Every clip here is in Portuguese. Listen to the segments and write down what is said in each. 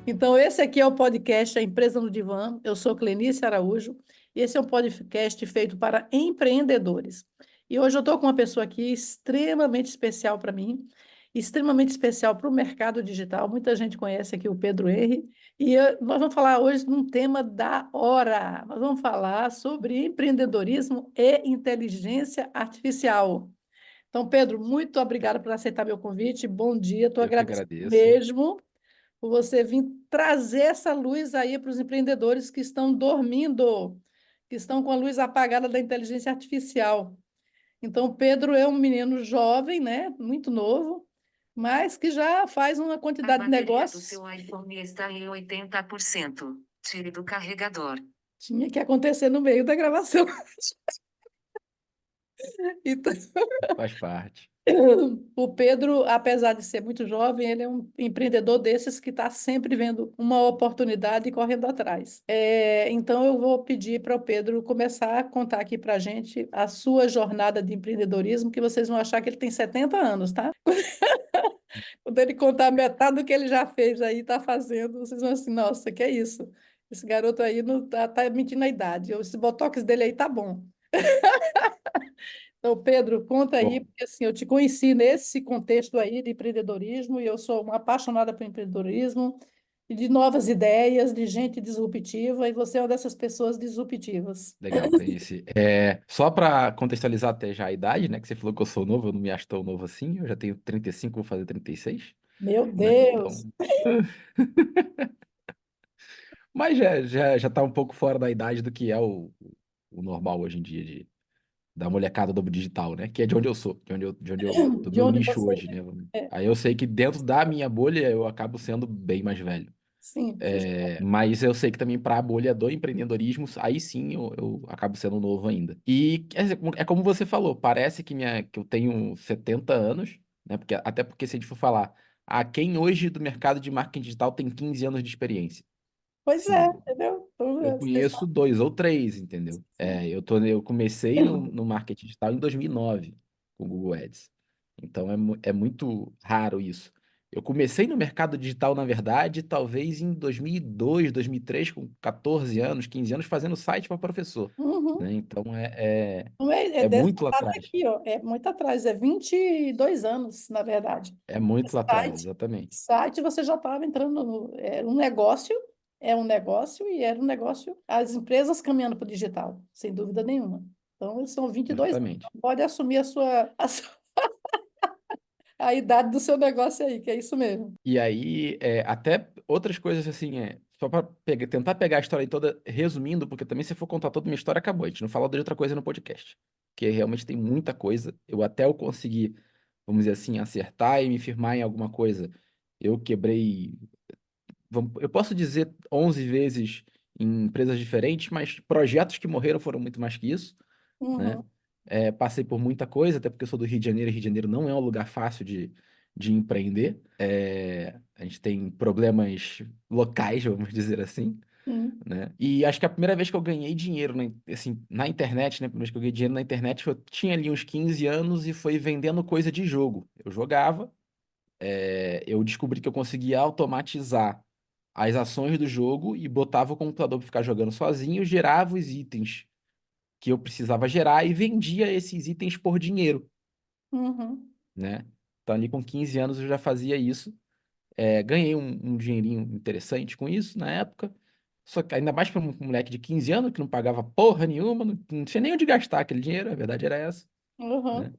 Então, esse aqui é o podcast A Empresa no Divã. Eu sou Clenice Araújo e esse é um podcast feito para empreendedores. E hoje eu estou com uma pessoa aqui extremamente especial para mim, extremamente especial para o mercado digital. Muita gente conhece aqui o Pedro Henry e nós vamos falar hoje de um tema da hora. Nós vamos falar sobre empreendedorismo e inteligência artificial. Então, Pedro, muito obrigada por aceitar meu convite. Bom dia, estou Eu que agradecendo agradeço. mesmo por você vir trazer essa luz aí para os empreendedores que estão dormindo, que estão com a luz apagada da inteligência artificial. Então, o Pedro é um menino jovem, né? Muito novo, mas que já faz uma A quantidade de bateria do negócios. seu iPhone está em 80%. Tire do carregador. Tinha que acontecer no meio da gravação. Então, Faz parte. o Pedro, apesar de ser muito jovem, ele é um empreendedor desses que está sempre vendo uma oportunidade e correndo atrás. Então, eu vou pedir para o Pedro começar a contar aqui para a gente a sua jornada de empreendedorismo, que vocês vão achar que ele tem 70 anos, tá? Quando ele contar metade do que ele já fez aí, está fazendo, vocês vão assim, nossa, que é isso? Esse garoto aí não tá mentindo a idade. Esse botox dele aí tá bom. Então, Pedro, conta aí, Bom, porque assim, eu te conheci nesse contexto aí de empreendedorismo e eu sou uma apaixonada por empreendedorismo e de novas ideias, de gente disruptiva, e você é uma dessas pessoas disruptivas. legal, Clenice. Só para contextualizar até já a idade, né? Que você falou que eu sou novo, eu não me acho tão novo assim. Eu já tenho 35, vou fazer 36, Meu né? Deus! Então, mas já tá um pouco fora da idade do que é o normal hoje em dia da molecada do digital, né? Que é de onde eu sou, do De meu onde nicho você hoje, né? é? Aí eu sei que dentro da minha bolha eu acabo sendo bem mais velho. Sim, Mas eu sei que também para a bolha do empreendedorismo, aí sim eu acabo sendo novo ainda. E é como você falou, parece que eu tenho 70 anos, né? Até porque se a gente for falar, quem hoje do mercado de marketing digital tem 15 anos de experiência? pois é, Sim, entendeu? Então, eu conheço dois ou três, entendeu? Eu comecei no marketing digital em 2009 com o Google Ads. Então é muito raro isso. Eu comecei no mercado digital, na verdade, talvez em 2002, 2003, com 14 anos, 15 anos, fazendo site para professor, Uhum. né? Então Não é, é é dessa muito lá data atrás. aqui, ó, é muito atrás, é 22 anos, na verdade. É muito lá atrás, Site, exatamente. site você já estava entrando no, era um negócio, é um negócio e era um negócio, as empresas caminhando para o digital, sem dúvida nenhuma. Então, são 22 anos. Exatamente. Então, pode assumir a idade do seu negócio aí, que é isso mesmo. E aí, até outras coisas assim, só para tentar pegar a história toda, resumindo, porque também se for contar toda uma história, acabou. A gente não fala de outra coisa no podcast. Porque realmente tem muita coisa. Eu conseguir, vamos dizer assim, acertar e me firmar em alguma coisa. Eu quebrei, eu posso dizer 11 vezes em empresas diferentes, mas projetos que morreram foram muito mais que isso, né? Uhum, Passei por muita coisa, até porque eu sou do Rio de Janeiro, e Rio de Janeiro não é um lugar fácil de empreender. A gente tem problemas locais, vamos dizer assim, sim. né? E acho que a primeira vez que eu ganhei dinheiro assim, na internet, né? A primeira vez que eu ganhei dinheiro na internet, eu tinha ali uns 15 anos e foi vendendo coisa de jogo. Eu jogava, eu descobri que eu conseguia automatizar as ações do jogo e botava o computador para ficar jogando sozinho, gerava os itens que eu precisava gerar e vendia esses itens por dinheiro, Uhum, né? Então, ali com 15 anos eu já fazia isso. Ganhei um dinheirinho interessante com isso na época. Só que ainda mais para um moleque de 15 anos que não pagava porra nenhuma, não tinha nem onde gastar aquele dinheiro, a verdade era essa, né? uhum,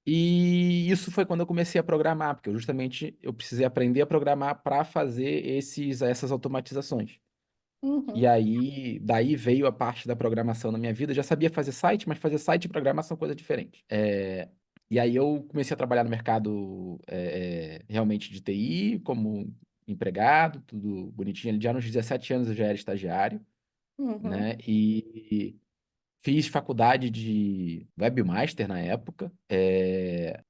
E isso foi quando eu comecei a programar, porque eu precisei aprender a programar para fazer essas automatizações. E uhum, aí, daí veio a parte da programação na minha vida. Eu já sabia fazer site, mas fazer site e programar são coisas diferentes. E aí eu comecei a trabalhar no mercado realmente de TI, como empregado, tudo bonitinho. Já nos 17 anos eu já era estagiário, uhum, né? E fiz faculdade de webmaster na época.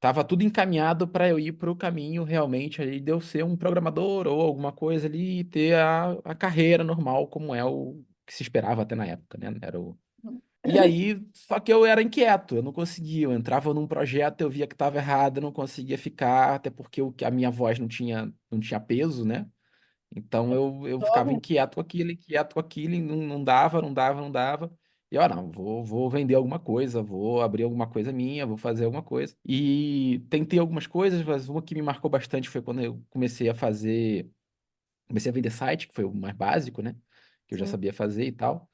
Tava tudo encaminhado para eu ir para o caminho realmente ali de eu ser um programador ou alguma coisa ali e ter a carreira normal, como é o que se esperava até na época, né? E aí, só que eu era inquieto, eu não conseguia. Eu entrava num projeto, eu via que estava errado, eu não conseguia ficar, até porque a minha voz não tinha peso, né? Então eu ficava Dorme. inquieto com aquilo, e não dava, não dava, não dava. E ó, não, vou vender alguma coisa, vou abrir alguma coisa minha, vou fazer alguma coisa. E tentei algumas coisas, mas uma que me marcou bastante foi quando eu comecei a vender site, que foi o mais básico, né? Que eu já Sim. sabia fazer e tal.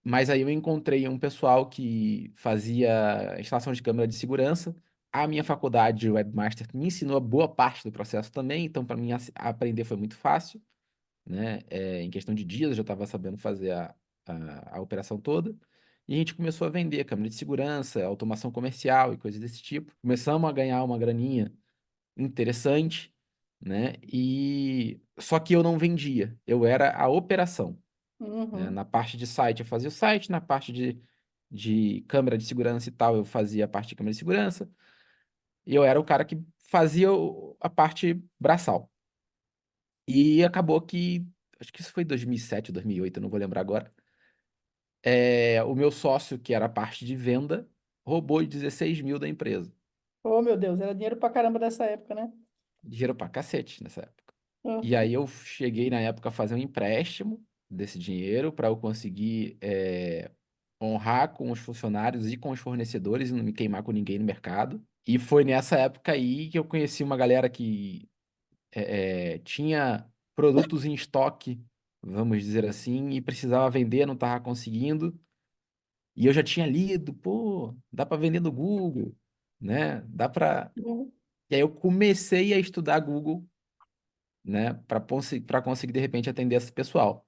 Mas aí eu encontrei um pessoal que fazia instalação de câmera de segurança. A minha faculdade de webmaster me ensinou boa parte do processo também, então para mim aprender foi muito fácil, né? Em questão de dias eu já estava sabendo fazer a operação toda. E a gente começou a vender câmera de segurança, automação comercial e coisas desse tipo. Começamos a ganhar uma graninha interessante, né? E só que eu não vendia, eu era a operação, né? Uhum. Na parte de site eu fazia o site, na parte de câmera de segurança e tal eu fazia a parte de câmera de segurança, e eu era o cara que fazia a parte braçal. E acabou que, acho que isso foi 2007, 2008, eu não vou lembrar agora. O meu sócio, que era a parte de venda, roubou 16 mil da empresa. Oh, meu Deus, era dinheiro pra caramba nessa época, né? Dinheiro pra cacete nessa época. E Uhum. aí eu cheguei na época a fazer um empréstimo desse dinheiro para eu conseguir honrar com os funcionários e com os fornecedores e não me queimar com ninguém no mercado. E foi nessa época aí que eu conheci uma galera que tinha produtos em estoque, vamos dizer assim, e precisava vender, não estava conseguindo. E eu já tinha lido, pô, dá para vender no Google, né? Dá para. Uhum. E aí eu comecei a estudar Google, né, para conseguir de repente atender esse pessoal.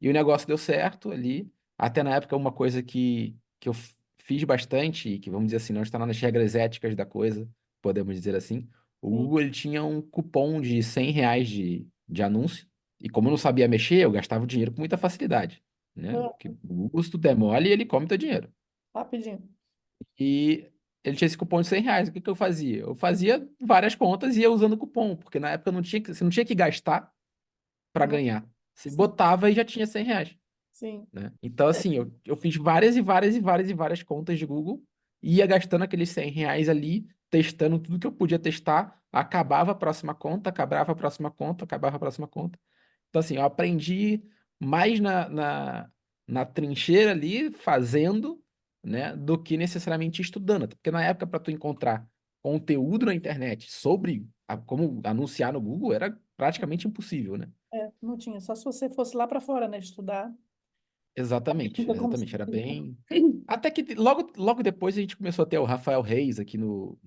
E o negócio deu certo ali. Até na época, uma coisa que eu fiz bastante, e que vamos dizer assim, não está nas regras éticas da coisa, podemos dizer assim. O Sim. Google ele tinha um cupom de R$ 100 de anúncio. E como eu não sabia mexer, eu gastava o dinheiro com muita facilidade, né? Ah, Porque o Google, se tu der mole, ele come teu dinheiro. rapidinho. E ele tinha esse cupom de R$ 100. O que que eu fazia? Eu fazia várias contas e ia usando o cupom, porque na época você não tinha que gastar para Uhum. ganhar. Você Sim, botava e já tinha R$ 100, sim. né? Então, assim, eu fiz várias e várias e várias e várias contas de Google, ia gastando aqueles R$ 100 ali, testando tudo que eu podia testar, acabava a próxima conta, acabava a próxima conta, acabava a próxima conta. Então, assim, eu aprendi mais na trincheira ali, fazendo, né, do que necessariamente estudando. Porque na época, para tu encontrar conteúdo na internet sobre como anunciar no Google, era praticamente impossível, né? É, não tinha. Só se você fosse lá para fora, né, estudar. Exatamente, Nunca exatamente. Era consegui. bem. Até que logo depois a gente começou a ter o Rafael Reis aqui no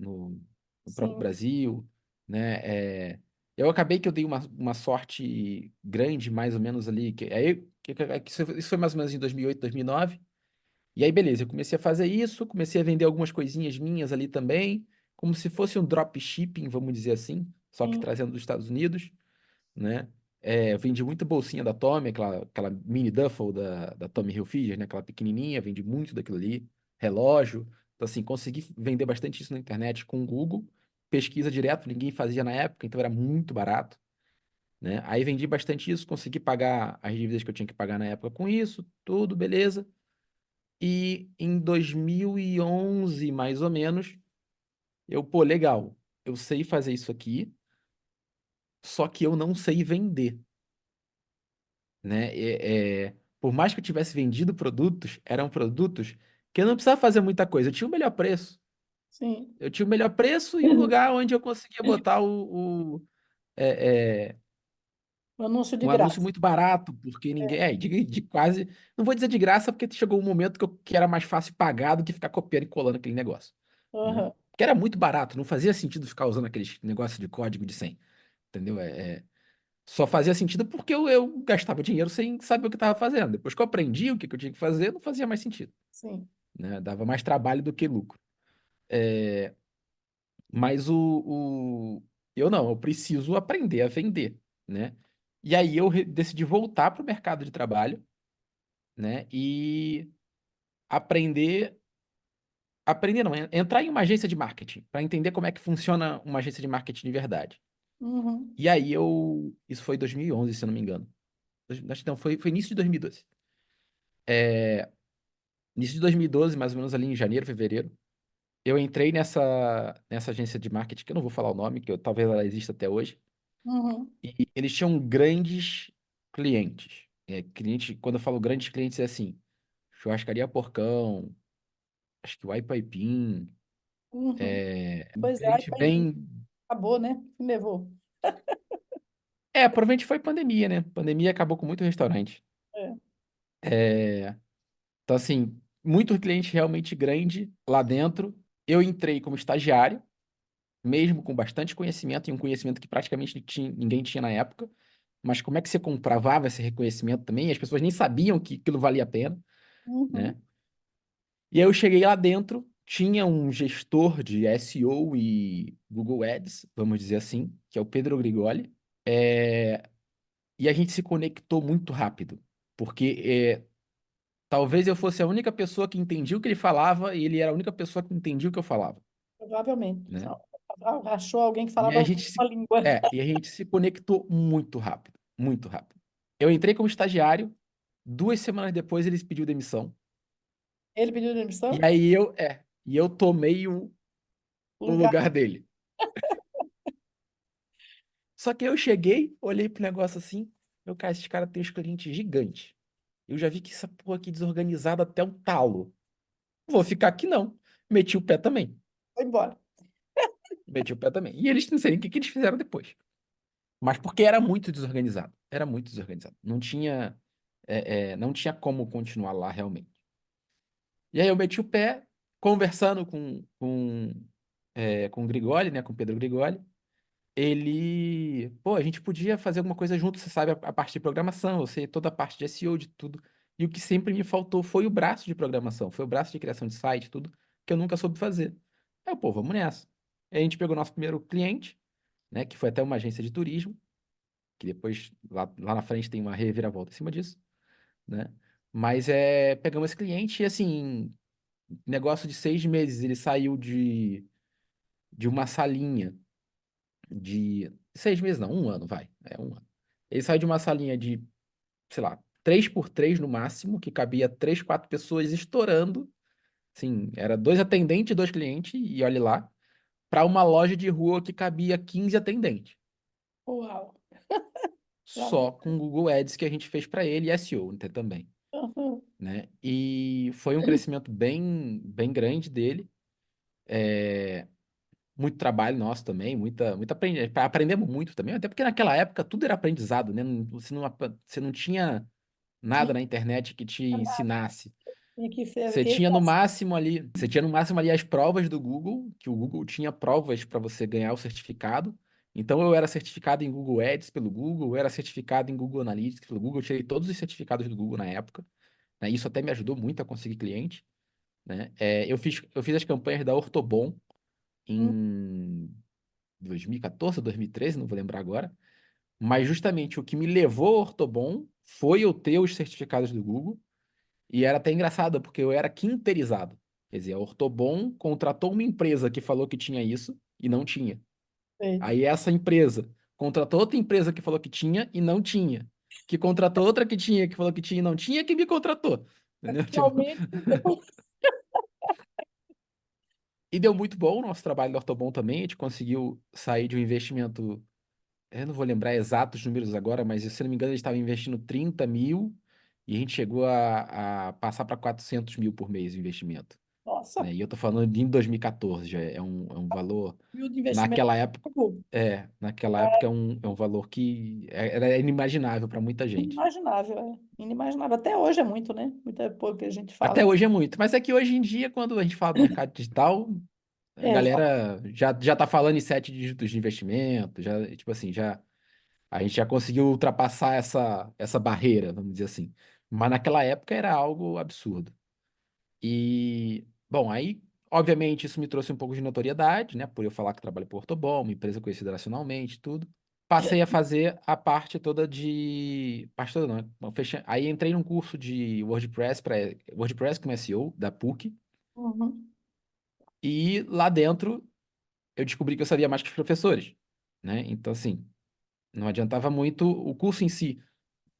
próprio Sim, Brasil, né? Eu acabei que eu dei uma sorte grande, mais ou menos ali. Que isso foi mais ou menos em 2008, 2009. E aí, beleza, eu comecei a fazer isso, comecei a vender algumas coisinhas minhas ali também, como se fosse um dropshipping, vamos dizer assim, só que sim, trazendo dos Estados Unidos, né? Eu vendi muita bolsinha da Tommy, aquela mini duffel da Tommy Hilfiger, né? Aquela pequenininha, vendi muito daquilo ali, relógio. Então, assim, consegui vender bastante isso na internet com o Google, pesquisa direto, ninguém fazia na época, então era muito barato, né? Aí vendi bastante isso, consegui pagar as dívidas que eu tinha que pagar na época com isso, tudo, beleza. E em 2011, mais ou menos, pô, legal, eu sei fazer isso aqui, só que eu não sei vender, né? Por mais que eu tivesse vendido produtos, eram produtos que eu não precisava fazer muita coisa. Eu tinha o melhor preço. sim. Eu tinha o melhor preço e o lugar onde eu conseguia botar é, é, Um anúncio de um anúncio graça. muito barato, porque ninguém. De quase. Não vou dizer de graça, porque chegou um momento que era mais fácil pagar do que ficar copiando e colando aquele negócio, né? Aham, Porque era muito barato, não fazia sentido ficar usando aqueles negócios de código de 100, entendeu? Só fazia sentido porque eu gastava dinheiro sem saber o que estava fazendo. Depois que eu aprendi o que eu tinha que fazer, não fazia mais sentido, sim. né? Dava mais trabalho do que lucro. Mas eu não, eu preciso aprender a vender, né? E aí eu decidi voltar para o mercado de trabalho, né? E aprender não, entrar em uma agência de marketing para entender como é que funciona uma agência de marketing de verdade. Uhum. E aí isso foi 2011, se eu não me engano. Acho que não, foi início de 2012. início de 2012, mais ou menos ali em janeiro, fevereiro, eu entrei nessa agência de marketing, que eu não vou falar o nome, talvez ela exista até hoje, Uhum. e eles tinham grandes clientes. Quando eu falo grandes clientes, é assim, Churrascaria Porcão, acho que o Ipaipim, Uhum. é um Pois é, aí cliente bem... acabou, né? Me levou. Provavelmente foi pandemia, né? Pandemia acabou com muito restaurante. É. É, então, assim, muito cliente realmente grande lá dentro. Eu entrei como estagiário, mesmo com bastante conhecimento, e um conhecimento que praticamente ninguém tinha na época. Mas como é que você comprovava esse reconhecimento também? As pessoas nem sabiam que aquilo valia a pena, né? Uhum. E aí eu cheguei lá dentro, tinha um gestor de SEO e Google Ads, vamos dizer assim, que é o Pedro Grigoli. É, E a gente se conectou muito rápido, porque talvez eu fosse a única pessoa que entendia o que ele falava e ele era a única pessoa que entendia o que eu falava, Provavelmente. né? Achou alguém que E falava a a gente mesma língua. e a gente se conectou muito rápido, muito rápido. Eu entrei como estagiário, 2 semanas depois ele pediu demissão, Ele pediu e demissão? aí eu tomei O o lugar. lugar dele. Só que eu cheguei, olhei pro negócio assim, meu cara, esses caras têm os clientes gigantes. Eu já vi que essa porra aqui desorganizada até o talo. Vou ficar aqui não. Meti o pé também. Foi embora. Meti o pé também. E eles não sei nem o que que eles fizeram depois. Mas porque era muito desorganizado. Era muito desorganizado. Não tinha como continuar lá realmente. E aí eu meti o pé, conversando com o Grigoli, né? Com o Pedro Grigoli. Pô, a gente podia fazer alguma coisa junto, você sabe, a parte de programação, eu sei toda a parte de SEO, de tudo. E o que sempre me faltou foi o braço de programação, foi o braço de criação de site, tudo, que eu nunca soube fazer. Aí, pô, vamos nessa. Aí a gente pegou nosso primeiro cliente, né, que foi até uma agência de turismo, que depois, lá na frente, tem uma reviravolta em cima disso, né? Mas pegamos esse cliente e, assim, negócio de 6 meses, ele saiu de uma salinha de 6 meses, não, um ano, vai. É um ano. Ele saiu de uma salinha de, sei lá, 3x3 no máximo, que cabia 3, 4 pessoas estourando. Assim, era dois atendentes e dois clientes, e olhe lá, para uma loja de rua que cabia 15 atendentes. Uau. Lá Só com o Google Ads que a gente fez para ele e SEO também, uhum. né? E foi um crescimento bem, bem grande dele. Muito trabalho nosso também, aprendemos muito também, até porque naquela época tudo era aprendizado, né? Você não tinha nada Tinha, na internet que te ensinasse. tinha que ser Você tinha no máximo ali, você tinha no máximo ali as provas do Google, que o Google tinha provas para você ganhar o certificado. Então eu era certificado em Google Ads pelo Google, eu era certificado em Google Analytics pelo Google, eu tirei todos os certificados do Google na época, né? Isso até me ajudou muito a conseguir cliente, né? Eu fiz as campanhas da Ortobon em 2014 ou 2013, não vou lembrar agora. Mas justamente o que me levou ao Ortobon foi eu ter os certificados do Google. E era até engraçado, porque eu era quinterizado. Quer dizer, a Ortobon contratou uma empresa que falou que tinha isso e não tinha. Sei. Aí essa empresa contratou outra empresa que falou que tinha e não tinha. Que contratou outra que tinha, que falou que tinha e não tinha, que me contratou. Entendeu? Tipo, Finalmente, depois. e deu muito bom o nosso trabalho da Ortobon também. A gente conseguiu sair de um investimento. Eu não vou lembrar exatos números agora, mas se eu não me engano, eles estavam investindo 30 mil e a gente chegou a passar para 400 mil por mês o investimento, Nossa, né? E eu tô falando de em 2014, já é um valor, mil de investimento. naquela época, é um valor que era inimaginável para muita gente. Inimaginável, é. Inimaginável. Até hoje é muito, né? Muito é pouco que a gente fala. Até hoje é muito, mas é que hoje em dia, quando a gente fala do mercado digital, a É, já galera já tá falando em 7 dígitos de investimento, já, tipo assim, a gente já conseguiu ultrapassar essa barreira, vamos dizer assim. Mas naquela época era algo absurdo. E, bom, aí, obviamente, isso me trouxe um pouco de notoriedade, né? Por eu falar que trabalho por Ortobon, uma empresa conhecida nacionalmente, tudo. Passei a fazer a parte toda de. Parte toda não, né? Bom, aí entrei num curso de WordPress para WordPress como SEO da PUC. uhum. E lá dentro eu descobri que eu sabia mais que os professores, né? Então, assim, não adiantava muito o curso em si.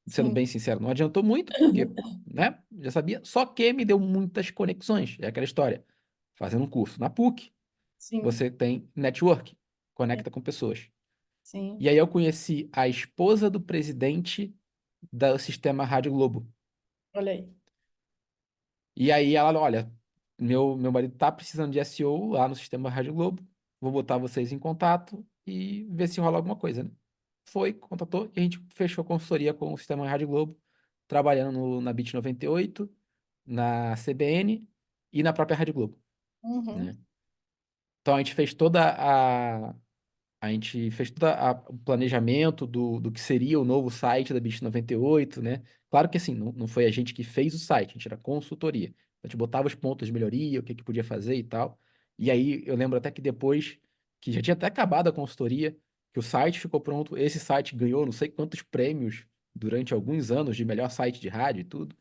sendo Sim, bem sincero, não adiantou muito, porque, né, já sabia, só que me deu muitas conexões. É aquela história. Fazendo um curso na PUC, sim, você tem network, sim, conecta com pessoas. sim. E aí eu conheci a esposa do presidente do sistema Rádio Globo. Olha aí. E aí ela, olha, meu marido tá precisando de SEO lá no sistema Rádio Globo, vou botar vocês em contato e ver se rola alguma coisa, né? Foi, contatou e a gente fechou a consultoria com o sistema Rádio Globo, trabalhando na Bit 98, na CBN e na própria Rádio Globo, Uhum. né? Então a gente fez todo o planejamento do que seria o novo site da Bit 98, né? Claro que assim, não foi a gente que fez o site, a gente era consultoria. A gente botava os pontos de melhoria, o que que podia fazer e tal. E aí eu lembro até que depois, que já tinha até acabado a consultoria, que o site ficou pronto, esse site ganhou não sei quantos prêmios durante alguns anos de melhor site de rádio e tudo,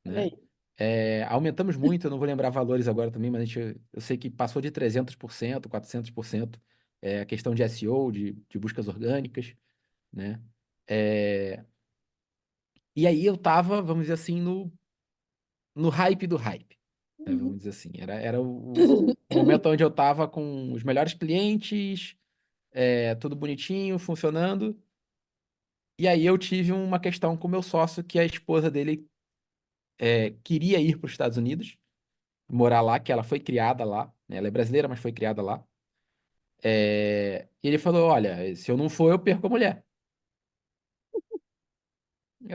Olha né? aí. Aumentamos muito, eu não vou lembrar valores agora também, mas eu sei que passou de 300%, 400%, a questão de SEO, de buscas orgânicas, né? É, e aí eu tava, vamos dizer assim, no hype do hype, né? Uhum. Vamos dizer assim. Era o momento onde eu tava com os melhores clientes, tudo bonitinho, funcionando. E aí eu tive uma questão com o meu sócio, que a esposa dele queria ir para os Estados Unidos, morar lá, que ela foi criada lá, né? Ela é brasileira, mas foi criada lá. E ele falou: Olha, se eu não for, eu perco a mulher.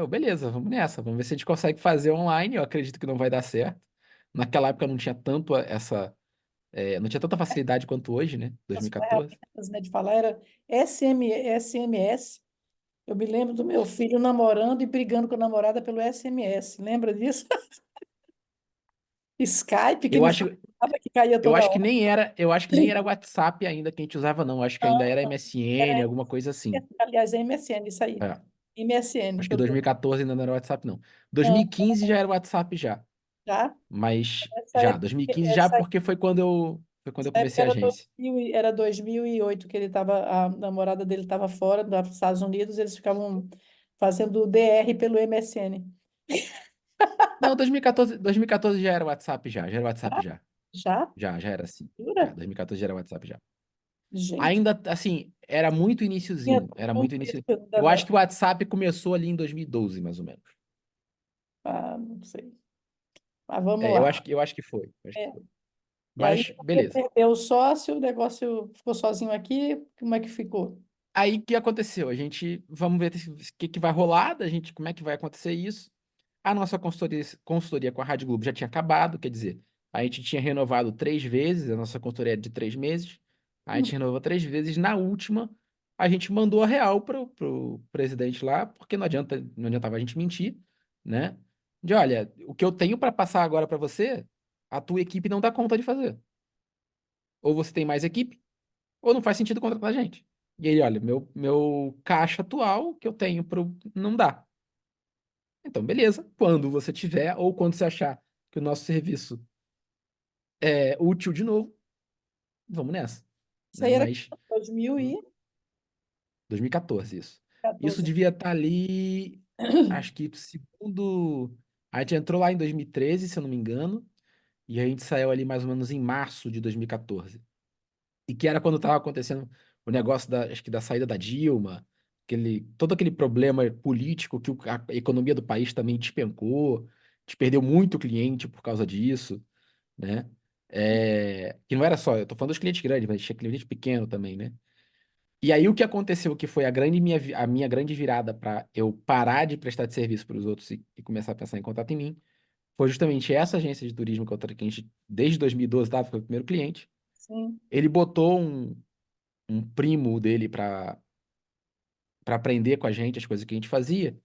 Beleza, vamos nessa. Vamos ver se a gente consegue fazer online. Eu acredito que não vai dar certo. Naquela época não tinha tanto não tinha tanta facilidade quanto hoje, né? As 2014. ferramentas, né, de falar era SMS. Eu me lembro do meu filho namorando e brigando com a namorada pelo SMS. Lembra disso? Skype, que Eu não acho, funcionava, que caía eu toda acho que hora. nem era WhatsApp ainda que a gente usava, não. Eu acho que ainda era MSN, Era, alguma coisa assim. aliás, é MSN, isso aí. É, MSN, acho que que eu tô. 2014 ainda não era WhatsApp, não. Não, 2015 já era WhatsApp já. já? Mas Essa já, época, 2015 já essa, porque foi quando eu essa época comecei a era agência. 2000, era 2008 que ele estava, a namorada dele estava fora dos Estados Unidos, eles ficavam fazendo DR pelo MSN. Não, 2014 já era WhatsApp já era WhatsApp já. Já? Já era assim. Já, Jura? 2014 já era WhatsApp já. Gente, Ainda assim, era muito tinha iniciozinho, era muito tudo início. isso ainda Eu acho não. que o WhatsApp começou ali em 2012, mais ou menos. Ah, não sei. Mas vamos Eu lá. acho que foi, eu acho que É. foi. E aí Mas você beleza. perdeu o sócio, o negócio ficou sozinho aqui, como é que ficou? Aí o que aconteceu? A gente vamos ver o que vai rolar, da gente, como é que vai acontecer isso. A nossa consultoria com a Rádio Globo já tinha acabado, quer dizer, a gente tinha renovado 3 vezes, a nossa consultoria é de 3 meses, a gente renovou 3 vezes. Na última, a gente mandou a real pro presidente lá, porque não adiantava a gente mentir, né? De olha, o que eu tenho para passar agora para você, a tua equipe não dá conta de fazer. Ou você tem mais equipe, ou não faz sentido contratar a gente. E ele, olha, meu caixa atual que eu tenho não dá. Então, beleza. Quando você tiver, ou quando você achar que o nosso serviço é útil de novo, vamos nessa, Isso né? aí era Mas 2014, isso. Isso 2014. devia estar ali, acho que segundo. A gente entrou lá em 2013, se eu não me engano, e a gente saiu ali mais ou menos em março de 2014. E que era quando estava acontecendo o negócio acho que da saída da Dilma, todo aquele problema político que a economia do país também despencou, te perdeu muito cliente por causa disso, né? Que não era só, eu tô falando dos clientes grandes, mas tinha cliente pequeno também, né? E aí o que aconteceu, que foi a minha grande virada para eu parar de prestar de serviço para os outros e começar a pensar em contato em mim, foi justamente essa agência de turismo que a gente, desde 2012, foi o primeiro cliente. Sim, Ele botou um primo dele para aprender com a gente as coisas que a gente fazia,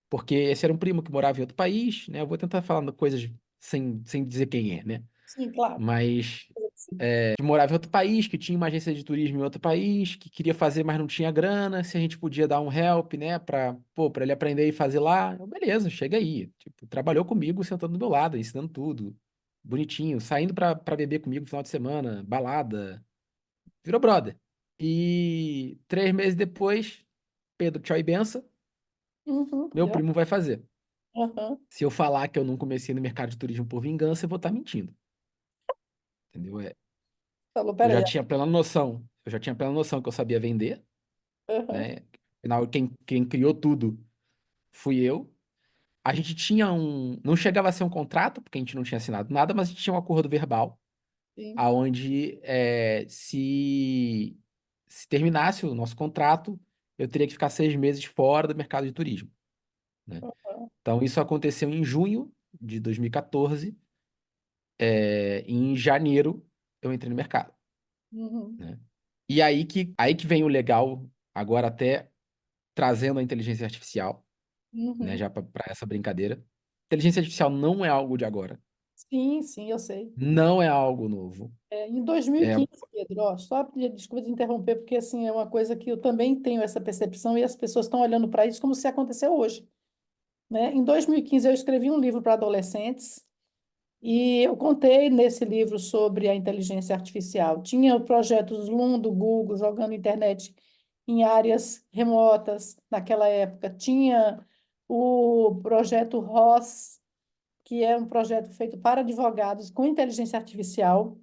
porque esse era um primo que morava em outro país, né? Eu vou tentar falar coisas sem dizer quem é, né? sim, claro. Mas Sim, que morava em outro país, que tinha uma agência de turismo em outro país, que queria fazer, mas não tinha grana, se a gente podia dar um help, né, para ele aprender e fazer lá. Beleza, chega aí. Tipo, trabalhou comigo, sentando do meu lado, ensinando tudo. Bonitinho, saindo para beber comigo no final de semana, balada, virou brother. E 3 meses depois, Pedro, tchau e benção. Meu primo vai fazer. Aham. Se eu falar que eu não comecei no mercado de turismo por vingança, eu vou estar mentindo, entendeu? Falou, Eu já peraí. tinha plena noção, eu já tinha plena noção que eu sabia vender, Aham. né? Afinal, quem criou tudo fui eu. A gente tinha não chegava a ser um contrato, porque a gente não tinha assinado nada, mas a gente tinha um acordo verbal, Sim. aonde se terminasse o nosso contrato, eu teria que ficar 6 meses fora do mercado de turismo, né? Aham. Então, isso aconteceu em junho de 2014. Em janeiro, eu entrei no mercado, Uhum. né? E aí que vem o legal, agora até trazendo a inteligência artificial, né, Uhum. já para essa brincadeira. Inteligência artificial não é algo de agora, Sim, sim, eu sei. não é algo novo. Em É, 2015, Pedro, ó, só desculpa te interromper, porque assim é uma coisa que eu também tenho essa percepção e as pessoas estão olhando para isso como se aconteceu hoje, né? Em 2015 eu escrevi um livro para adolescentes e eu contei nesse livro sobre a inteligência artificial. Tinha o projeto Zoom do Google jogando internet em áreas remotas naquela época. Tinha o projeto ROS, que é um projeto feito para advogados com inteligência artificial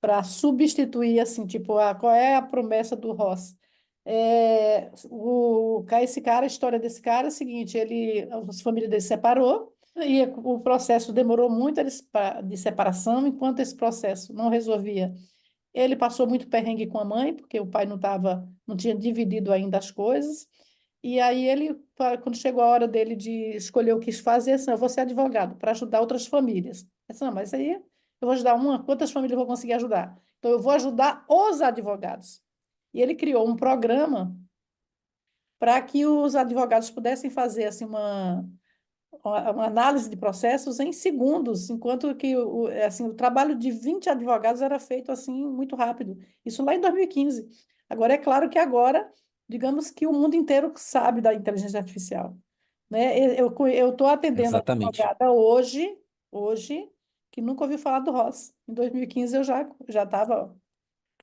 para substituir, assim, tipo, qual é a promessa do Ross? Esse cara, a história desse cara é a seguinte, a família dele separou e o processo demorou muito de separação, enquanto esse processo não resolvia. Ele passou muito perrengue com a mãe, porque o pai não tinha dividido ainda as coisas. E aí quando chegou a hora dele de escolher o que fazer, assim, eu vou ser advogado para ajudar outras famílias. Eu disse, não, mas aí eu vou ajudar quantas famílias eu vou conseguir ajudar? Então eu vou ajudar os advogados. E ele criou um programa para que os advogados pudessem fazer assim uma análise de processos em segundos, enquanto que assim, o trabalho de 20 advogados era feito assim muito rápido. Isso lá em 2015. Agora, é claro que agora, digamos que o mundo inteiro sabe da inteligência artificial, né? Eu estou atendendo a exatamente. advogada hoje, que nunca ouviu falar do Ross. Em 2015 eu já estava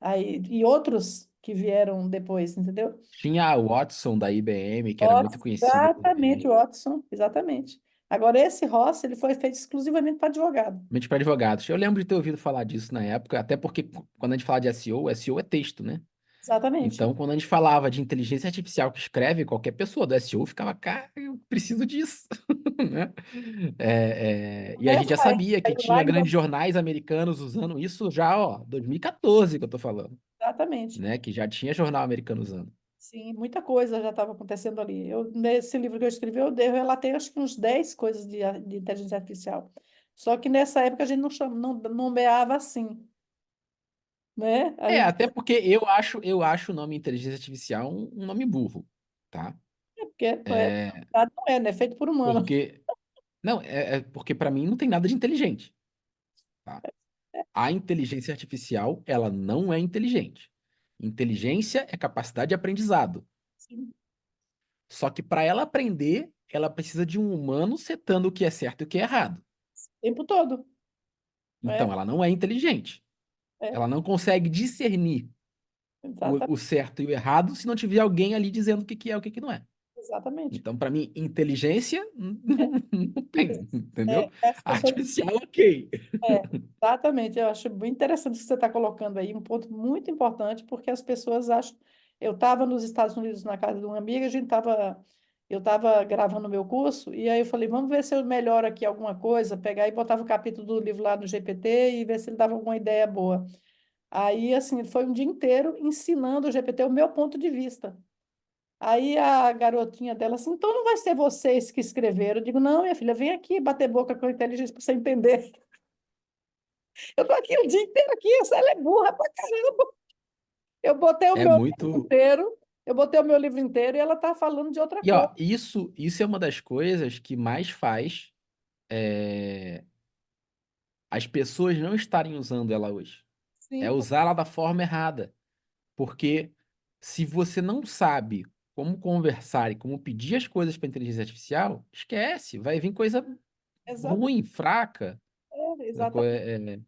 aí, e outros que vieram depois, entendeu? Tinha a Watson da IBM, que era muito Watson, conhecida exatamente, também, Watson, exatamente. Agora, esse Ross, ele foi feito exclusivamente para advogado. principalmente para advogados. Eu lembro de ter ouvido falar disso na época, até porque quando a gente fala de SEO, SEO é texto, né? Exatamente. Então, quando a gente falava de inteligência artificial que escreve, qualquer pessoa do SEO ficava, cara, eu preciso disso, né? E a gente Nessa já época, sabia que lá tinha em grandes jornais americanos usando isso já, ó, 2014 que eu tô falando, exatamente. né? Que já tinha jornal americano usando. Sim, muita coisa já estava acontecendo ali. Nesse livro que eu escrevi, eu relatei acho que uns 10 coisas de inteligência artificial. Só que nessa época a gente não nomeava assim, né? A gente, Até porque eu acho o nome inteligência artificial um nome burro, tá? porque É, não é, né? É feito por humano. porque, não, porque para mim não tem nada de inteligente, tá? A inteligência artificial, ela não é inteligente. Inteligência é capacidade de aprendizado. Sim, Só que para ela aprender, ela precisa de um humano setando o que é certo e o que é errado. o tempo todo. É, Então, ela não é inteligente. é, Ela não consegue discernir o exatamente, certo e o errado se não tiver alguém ali dizendo o que que é e o que que não é. exatamente. Então, para mim, inteligência É, não tem, entendeu? as pessoas Artificial, ok. exatamente, eu acho bem interessante o que você está colocando aí, um ponto muito importante, porque as pessoas acham. Eu estava nos Estados Unidos na casa de uma amiga, eu estava gravando meu curso, e aí eu falei, vamos ver se eu melhoro aqui alguma coisa, pegar e botava o capítulo do livro lá no GPT e ver se ele dava alguma ideia boa. Aí, assim, foi um dia inteiro ensinando o GPT o meu ponto de vista. Aí a garotinha dela assim, então não vai ser vocês que escreveram. Eu digo, não, minha filha, vem aqui bater boca com a inteligência para você entender. Eu tô aqui o dia inteiro aqui, ela é burra pra caramba. Eu botei o É meu livro muito. inteiro, eu botei o meu livro inteiro e ela tá falando de outra E coisa. ó, isso é uma das coisas que mais faz é, as pessoas não estarem usando ela hoje. É Sim, usar ela da forma errada. Porque se você não sabe como conversar e como pedir as coisas para inteligência artificial, esquece, vai vir coisa exata, ruim, fraca. exatamente.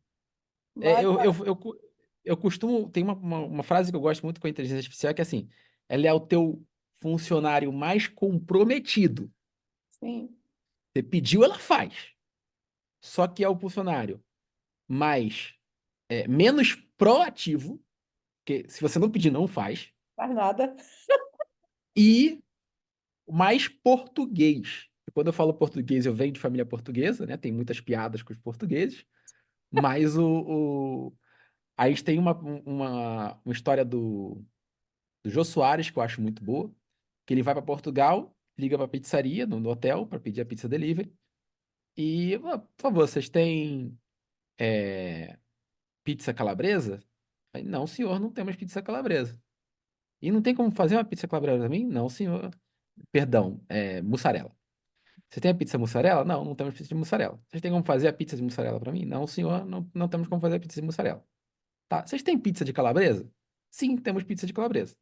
É, Mas, eu costumo. Tem uma frase que eu gosto muito com a inteligência artificial que é assim: ela é o teu funcionário mais comprometido. Sim, Você pediu, ela faz. Só que é o funcionário mais menos proativo, porque se você não pedir, não faz, mais nada. e mais português. E quando eu falo português, eu venho de família portuguesa, né? Tem muitas piadas com os portugueses, mas a gente tem uma história do Jô Soares, que eu acho muito boa, que ele vai para Portugal, liga para a pizzaria no hotel para pedir a pizza delivery, e, por favor, vocês têm pizza calabresa? Aí, não, senhor, não temos pizza calabresa. E não tem como fazer uma pizza calabresa para mim? Não, senhor. Perdão, mussarela. Você tem a pizza mussarela? Não, não temos pizza de mussarela. Vocês têm como fazer a pizza de mussarela para mim? Não, senhor, não temos como fazer a pizza de mussarela. Tá, vocês têm pizza de calabresa? Sim, temos pizza de calabresa.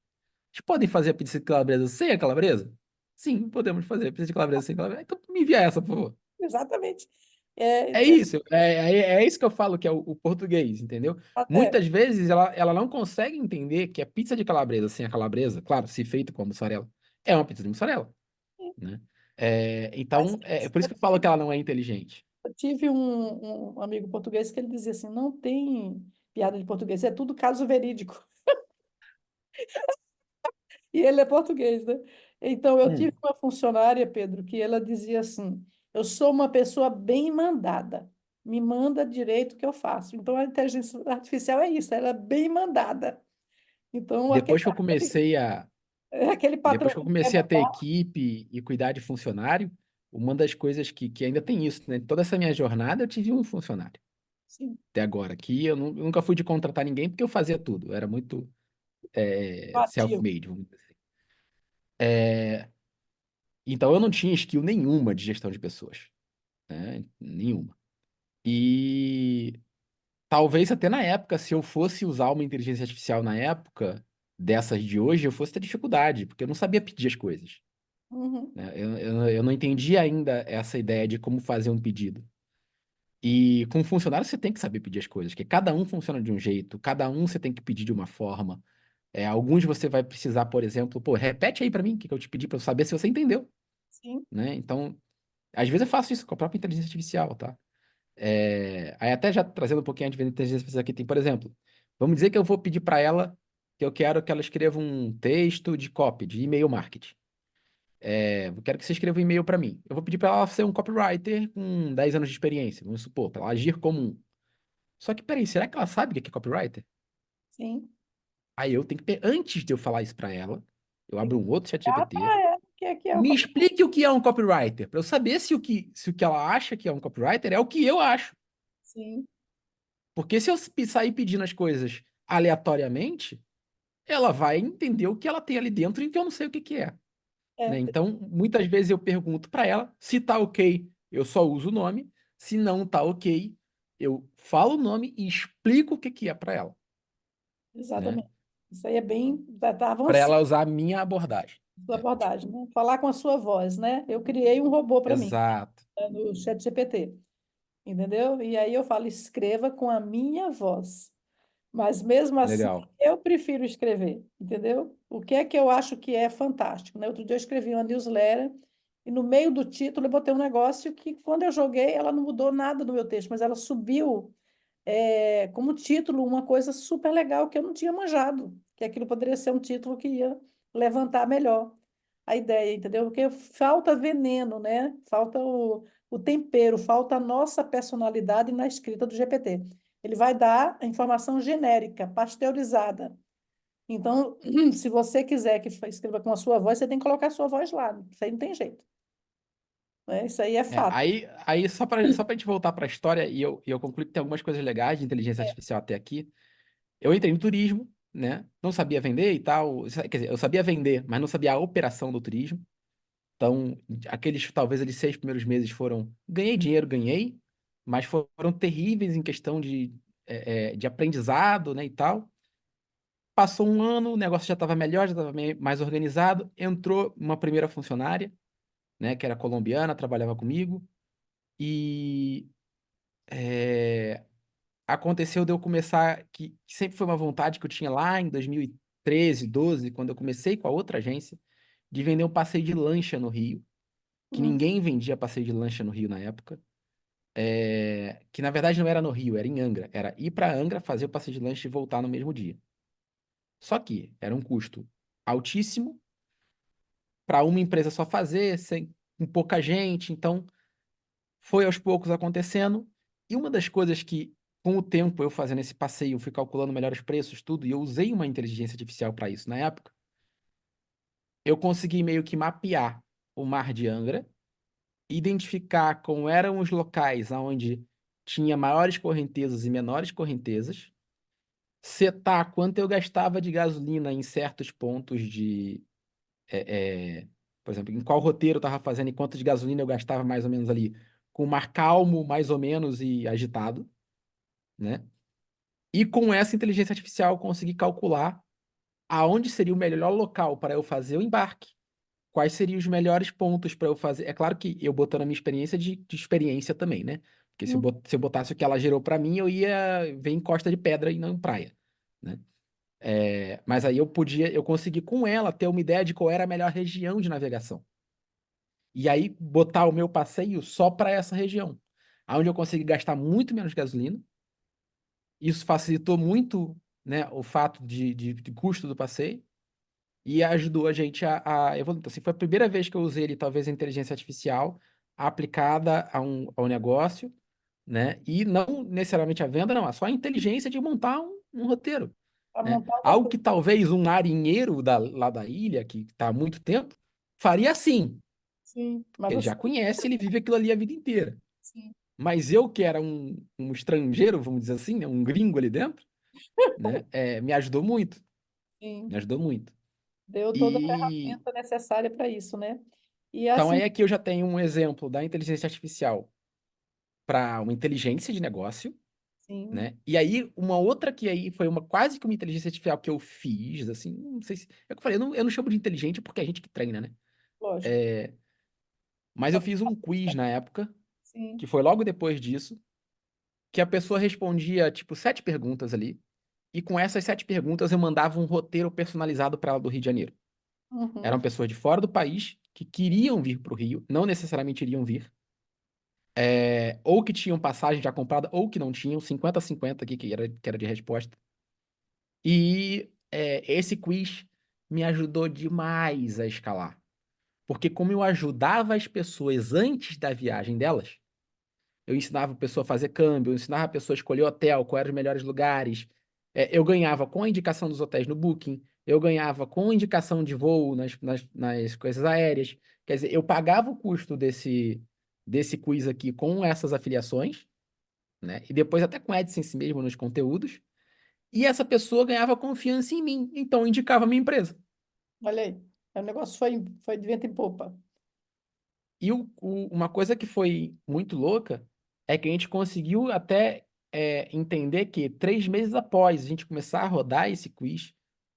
Vocês podem fazer a pizza de calabresa sem a calabresa? Sim, podemos fazer a pizza de calabresa sem calabresa. Então me envia essa, por favor. Exatamente. É isso, é isso que eu falo que é o português, entendeu? É, Muitas vezes ela não consegue entender que a pizza de calabresa sem a calabresa, claro, se feita com a mussarela, é uma pizza de mussarela, né? mas Então, é por isso que eu falo que ela não é inteligente. eu tive um amigo português que ele dizia assim, não tem piada de português, é tudo caso verídico. E ele é português, né? Então, eu tive Hum. uma funcionária, Pedro, que ela dizia assim, eu sou uma pessoa bem mandada, me manda direito o que eu faço. Então, a inteligência artificial é isso, ela é bem mandada. Então, Depois que eu comecei a, aquele patrão depois que eu que quer comecei a ter mandar, equipe e cuidar de funcionário, uma das coisas que ainda tem isso, né? Toda essa minha jornada eu tive um funcionário sim, até agora, que eu nunca fui de contratar ninguém porque eu fazia tudo, eu era muito ativo. self-made, vamos dizer assim. Então eu não tinha skill nenhuma de gestão de pessoas, né? Nenhuma. E talvez até na época, se eu fosse usar uma inteligência artificial na época dessas de hoje, eu fosse ter dificuldade, porque eu não sabia pedir as coisas, Uhum, né? Eu não entendi ainda essa ideia de como fazer um pedido. E com funcionário você tem que saber pedir as coisas, porque cada um funciona de um jeito, cada um você tem que pedir de uma forma. Alguns você vai precisar, por exemplo, pô, repete aí pra mim o que que eu te pedi pra eu saber se você entendeu, sim, né? Então, às vezes eu faço isso com a própria inteligência artificial, tá? Aí até já trazendo um pouquinho de inteligência artificial aqui, tem, por exemplo, vamos dizer que eu vou pedir para ela que eu quero que ela escreva um texto de copy, de e-mail marketing. Eu quero que você escreva um e-mail para mim. Eu vou pedir para ela ser um copywriter com 10 anos de experiência, vamos supor, para ela agir como um. Só que, peraí, será que ela sabe o que é copywriter? sim. Aí eu tenho que ter, antes de eu falar isso para ela, eu Tem abro que um outro chat explicar GPT, para ela o que é o me explique o que é um copywriter, para eu saber se o que ela acha que é um copywriter é o que eu acho. sim. Porque se eu sair pedindo as coisas aleatoriamente, ela vai entender o que ela tem ali dentro e que eu não sei o que que é, né? É, Então, muitas vezes eu pergunto para ela, se tá ok, eu só uso o nome, se não tá ok, eu falo o nome e explico o que que é para ela, né? exatamente. Isso aí é bem, tá Para avançando ela usar a minha abordagem. a sua abordagem, né? Falar com a sua voz, né? Eu criei um robô para mim, Exato. né, no chat GPT, entendeu? E aí eu falo, escreva com a minha voz. Mas mesmo assim, Legal. eu prefiro escrever, entendeu? O que é que eu acho que é fantástico, né? Outro dia eu escrevi uma newsletter e no meio do título eu botei um negócio que quando eu joguei ela não mudou nada no meu texto, mas ela subiu como título uma coisa super legal que eu não tinha manjado, que aquilo poderia ser um título que ia levantar melhor a ideia, entendeu? Porque falta veneno, né? Falta o tempero, falta a nossa personalidade na escrita do GPT. Ele vai dar a informação genérica, pasteurizada. Então, se você quiser que escreva com a sua voz, você tem que colocar a sua voz lá. Isso aí não tem jeito, né? Isso aí é fato. Aí só pra gente voltar para a história e eu concluí que tem algumas coisas legais de inteligência artificial até aqui. Eu entrei no turismo, né? Não sabia vender e tal. Quer dizer, eu sabia vender, mas não sabia a operação do turismo. Então, talvez, eles 6 primeiros meses foram. Ganhei dinheiro, ganhei, mas foram terríveis em questão de aprendizado, né, e tal. Passou um ano, o negócio já estava melhor, já estava mais organizado. Entrou uma primeira funcionária, né, que era colombiana, trabalhava comigo. E é, aconteceu de eu começar, que sempre foi uma vontade que eu tinha lá em 2013, 12, quando eu comecei com a outra agência, de vender um passeio de lancha no Rio, que Hum, ninguém vendia passeio de lancha no Rio na época. Que na verdade não era no Rio, era em Angra. Era ir para Angra, fazer o passeio de lancha e voltar no mesmo dia. Só que era um custo altíssimo para uma empresa só fazer, com pouca gente. Então, foi aos poucos acontecendo. E uma das coisas que, com o tempo, eu fazendo esse passeio, eu fui calculando melhor os preços, tudo, e eu usei uma inteligência artificial para isso na época, eu consegui meio que mapear o mar de Angra, identificar como eram os locais onde tinha maiores correntezas e menores correntezas, setar quanto eu gastava de gasolina em certos pontos por exemplo, em qual roteiro eu estava fazendo e quanto de gasolina eu gastava mais ou menos ali, com o mar calmo, mais ou menos, e agitado, né? E com essa inteligência artificial eu consegui calcular aonde seria o melhor local para eu fazer o embarque, quais seriam os melhores pontos para eu fazer. É claro que eu botando a minha experiência de experiência também, né? Porque hum. se eu botasse o que ela gerou para mim, eu ia ver em Costa de Pedra e não em praia, né? Mas aí eu consegui com ela ter uma ideia de qual era a melhor região de navegação. E aí botar o meu passeio só para essa região, onde eu consegui gastar muito menos gasolina. Isso facilitou muito, né, o fato de custo do passeio e ajudou a gente a evoluir. Então, assim, foi a primeira vez que eu usei ele, talvez a inteligência artificial aplicada ao negócio, né? E não necessariamente a venda, não, é só a inteligência de montar um roteiro, Para né? montar o Algo que roteiro. talvez um marinheiro lá da ilha, que está há muito tempo, faria assim. Sim, mas Ele você. já conhece, ele vive aquilo ali a vida inteira. Sim, Mas eu, que era um estrangeiro, vamos dizer assim, né? Um gringo ali dentro, né? Me ajudou muito. sim. Me ajudou muito. Deu toda a E ferramenta necessária para isso, né? E então assim, aí aqui eu já tenho um exemplo da inteligência artificial para uma inteligência de negócio, sim, né? E aí uma outra que aí foi uma quase que uma inteligência artificial que eu fiz, assim, não sei se, é o que eu falei, eu não chamo de inteligente porque é a gente que treina, né? lógico. É, mas eu fiz um quiz na época, Sim. que foi logo depois disso, que a pessoa respondia tipo 7 perguntas ali, e com essas 7 perguntas eu mandava um roteiro personalizado para ela do Rio de Janeiro. Eram Uhum. pessoas de fora do país que queriam vir para o Rio, não necessariamente iriam vir, ou que tinham passagem já comprada, ou que não tinham, 50-50 aqui, que era de resposta. E esse quiz me ajudou demais a escalar. Porque como eu ajudava as pessoas antes da viagem delas, eu ensinava a pessoa a fazer câmbio, eu ensinava a pessoa a escolher hotel, quais eram os melhores lugares. Eu ganhava com a indicação dos hotéis no Booking, eu ganhava com indicação de voo nas coisas aéreas. Quer dizer, eu pagava o custo desse quiz aqui com essas afiliações, né? E depois até com AdSense mesmo nos conteúdos. E essa pessoa ganhava confiança em mim, então eu indicava a minha empresa. Olha aí. O negócio foi de vento em popa. E uma coisa que foi muito louca é que a gente conseguiu até entender que 3 meses após a gente começar a rodar esse quiz,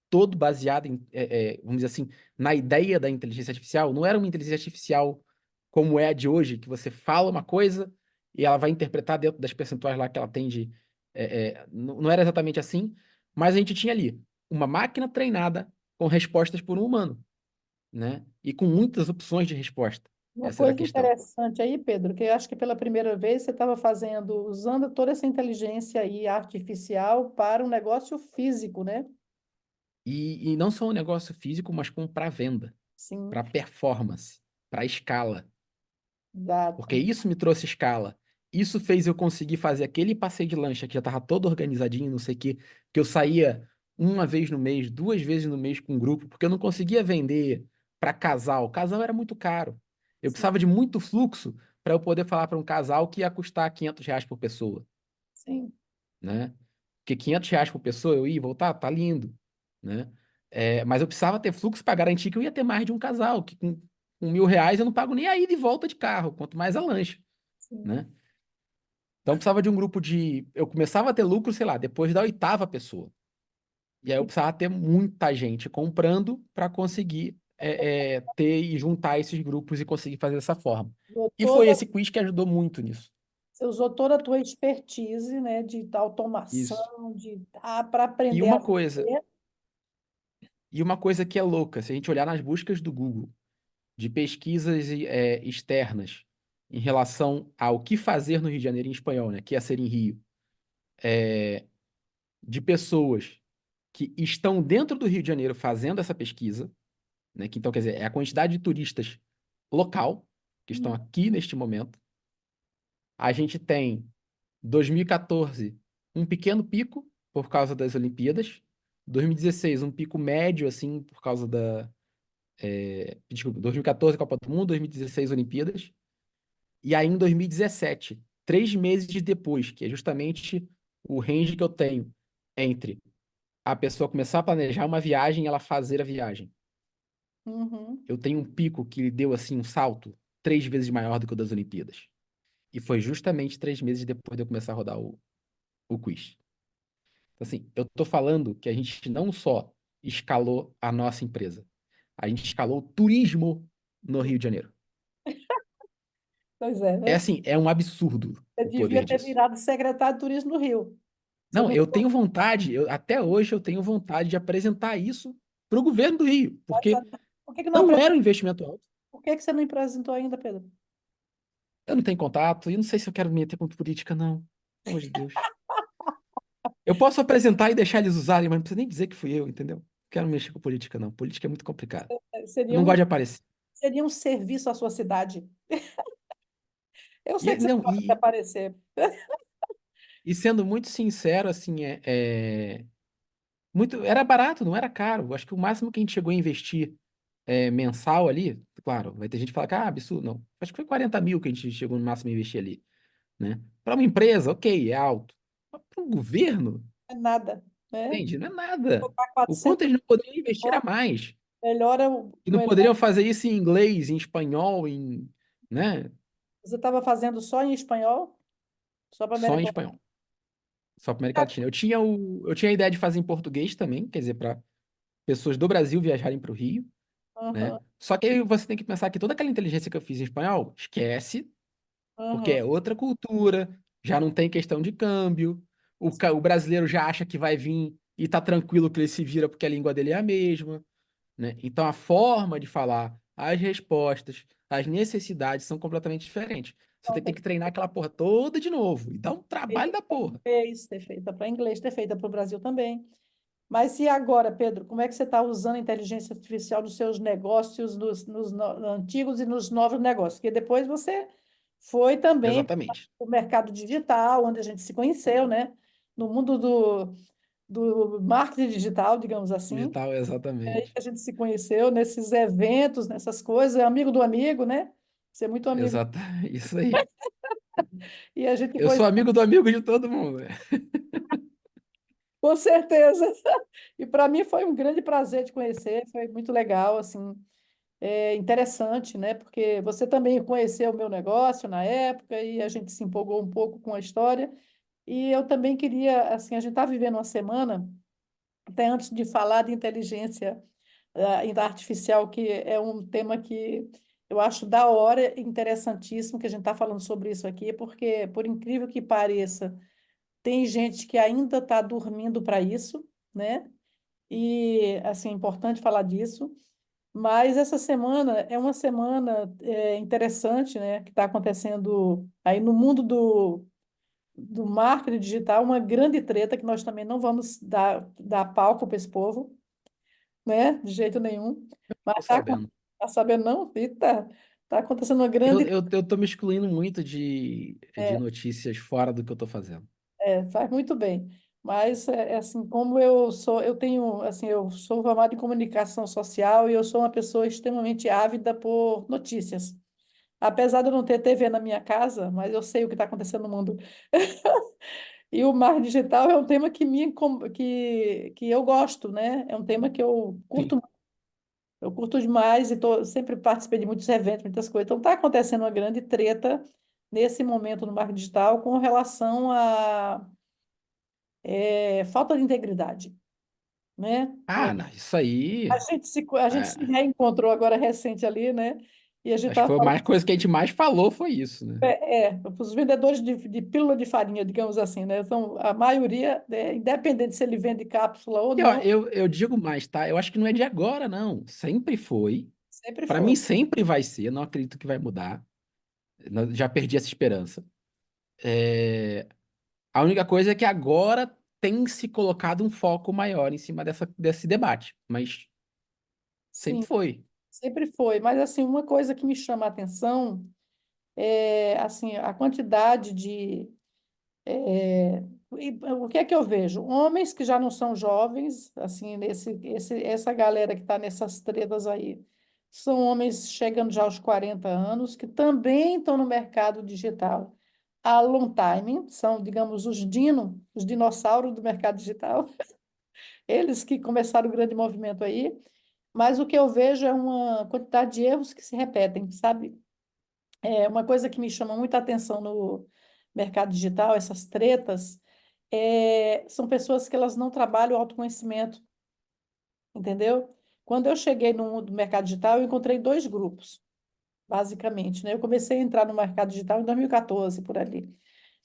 todo baseado em, vamos dizer assim, na ideia da inteligência artificial, não era uma inteligência artificial como é a de hoje, que você fala uma coisa e ela vai interpretar dentro das percentuais lá que ela tem de. Não era exatamente assim, mas a gente tinha ali uma máquina treinada com respostas por um humano, né? E com muitas opções de resposta. Uma Essa era a coisa questão. interessante aí, Pedro, que eu acho que pela primeira vez você estava fazendo, usando toda essa inteligência aí artificial para um negócio físico, né? E não só um negócio físico, mas como para venda, Sim, para performance, para escala. Porque exato. isso me trouxe escala. Isso fez eu conseguir fazer aquele passeio de lancha que já estava todo organizadinho, não sei o quê, que eu saía uma vez no mês, 2 vezes no mês com um grupo, porque eu não conseguia vender para casal. Casal era muito caro. Eu Sim, precisava de muito fluxo para eu poder falar para um casal que ia custar R$ 500 por pessoa, sim, né? Porque R$ 500 por pessoa, eu ia e voltar, tá lindo, né? Mas eu precisava ter fluxo para garantir que eu ia ter mais de um casal, que com R$ 1.000 eu não pago nem a ida e volta de carro, quanto mais a lancha, sim. né? Então eu precisava de um grupo de. Eu começava a ter lucro, sei lá, depois da 8ª pessoa. E aí eu precisava ter muita gente comprando para conseguir ter e juntar esses grupos e conseguir fazer dessa forma. Usou E foi toda, esse quiz que ajudou muito nisso. você usou toda a tua expertise, né, de Isso. automação, para E aprender a uma coisa, vender. E uma coisa que é louca, se a gente olhar nas buscas do Google de pesquisas externas em relação ao que fazer no Rio de Janeiro em espanhol, né? Que é ser em Rio, de pessoas que estão dentro do Rio de Janeiro fazendo essa pesquisa, né? Que, então, quer dizer, é a quantidade de turistas local que estão Hum, aqui neste momento. A gente tem 2014, um pequeno pico por causa das Olimpíadas. 2016, um pico médio, assim, por causa desculpa, 2014, Copa do Mundo, 2016, Olimpíadas. E aí, em 2017, 3 meses depois, que é justamente o range que eu tenho entre a pessoa começar a planejar uma viagem e ela fazer a viagem. uhum. Eu tenho um pico que deu, assim, um salto 3 vezes maior do que o das Olimpíadas. E foi justamente 3 meses depois de eu começar a rodar o quiz. Então, assim, eu tô falando que a gente não só escalou a nossa empresa, a gente escalou o turismo no Rio de Janeiro. Pois é, É né? assim, é um absurdo Você o devia poder ter disso. virado secretário de turismo do Rio. Você Não, não eu tenho vontade, até hoje eu tenho vontade de apresentar isso para o governo do Rio, porque Por que que não não apre- era um investimento alto. Por que que você não apresentou ainda, Pedro? Eu não tenho contato e não sei se eu quero me meter com política, não. Pelo amor de Deus. Eu posso apresentar e deixar eles usarem, mas não precisa nem dizer que fui eu, entendeu? Não quero mexer com política, não. Política é muito complicado. Eu Seria não um, gosto de aparecer. seria um serviço à sua cidade. Eu sei E, que você não, gosta de aparecer. e sendo muito sincero, assim, muito, era barato, não era caro. Acho que o máximo que a gente chegou a investir mensal ali, claro, vai ter gente que fala que absurdo, não. Acho que foi 40 mil que a gente chegou no máximo a investir ali, né? Para uma empresa, ok, é alto. Mas para um governo, É nada, né? entende? Não é nada. Botar O quanto 400, eles não poderiam investir a mais. melhora E não melhor. poderiam fazer isso em inglês, em espanhol, né? Você estava fazendo só em espanhol? Só para Só em América espanhol, só para América Latina? Latina. Eu tinha a ideia de fazer em português também, quer dizer, para pessoas do Brasil viajarem para o Rio, né? Aham, Só que aí você tem que pensar que toda aquela inteligência que eu fiz em espanhol, esquece, porque aham. é outra cultura, já não tem questão de câmbio, o brasileiro já acha que vai vir e tá tranquilo que ele se vira porque a língua dele é a mesma, né? Então a forma de falar, as respostas, as necessidades são completamente diferentes. Você Então, tem tem que treinar aquela porra toda de novo e dá um que ter trabalho da porra. feita para inglês, ter feita para o Brasil também. Mas e agora, Pedro, como é que você está usando a inteligência artificial nos seus negócios, antigos e nos novos negócios? Porque depois você foi também para Exatamente. o mercado digital, onde a gente se conheceu, né? No mundo do marketing digital, digamos assim. Digital, É aí exatamente. que a gente se conheceu, nesses eventos, nessas coisas, é amigo do amigo, né? Você é muito amigo. Exato, isso aí. E a gente Eu foi, sou amigo do amigo de todo mundo, né? com certeza. E para mim foi um grande prazer te conhecer, foi muito legal, assim. É interessante, né? Porque você também conheceu o meu negócio na época e a gente se empolgou um pouco com a história. E eu também queria, assim, a gente está vivendo uma semana, até antes de falar de inteligência artificial, que é um tema que eu acho da hora, interessantíssimo que a gente está falando sobre isso aqui, porque, por incrível que pareça, tem gente que ainda está dormindo para isso, né? E, assim, é importante falar disso. Mas essa semana é uma semana interessante, né, que está acontecendo aí no mundo do marketing digital, uma grande treta que nós também não vamos dar palco para esse povo, né, de jeito nenhum. Mas Tô sabendo. tá sabendo não? Eita, tá acontecendo uma Eu, grande. eu, eu tô me excluindo muito de É, notícias fora do que eu tô fazendo. faz muito bem. Mas é assim, como eu tenho, assim, eu sou formada em comunicação social e eu sou uma pessoa extremamente ávida por notícias. Apesar de eu não ter TV na minha casa, mas eu sei o que está acontecendo no mundo. E o mar digital é um tema que eu gosto, né? É um tema que Sim. eu curto demais e sempre participei de muitos eventos, muitas coisas. Então está acontecendo uma grande treta nesse momento no marketing digital com relação a falta de integridade, né? Ah, não, isso aí. A gente se reencontrou agora recente ali, né? E a gente Acho que estava foi a falando, mais coisa que a gente mais falou foi isso, né? os vendedores de pílula de farinha, digamos assim, né? Então, a maioria, independente se ele vende cápsula ou E, ó, não, eu digo mais, tá? Eu acho que não é de agora, não. Sempre foi. sempre Para foi. mim, sempre vai ser. Não acredito que vai mudar. Já perdi essa esperança. É, A única coisa é que agora tem se colocado um foco maior em cima desse debate. Mas sempre Sim, foi. sempre foi. Mas, assim, uma coisa que me chama a atenção é, assim, a quantidade de o que é que eu vejo? Homens que já não são jovens, assim, essa galera que está nessas tretas aí, são homens chegando já aos 40 anos, que também estão no mercado digital há long time, são, digamos, os dinossauros do mercado digital, eles que começaram o grande movimento aí, mas o que eu vejo é uma quantidade de erros que se repetem, sabe? É uma coisa que me chama muita atenção no mercado digital, essas tretas, são pessoas que elas não trabalham o autoconhecimento, entendeu? Quando eu cheguei no mundo do mercado digital, eu encontrei dois grupos, basicamente, né? Eu comecei a entrar no mercado digital em 2014, por ali.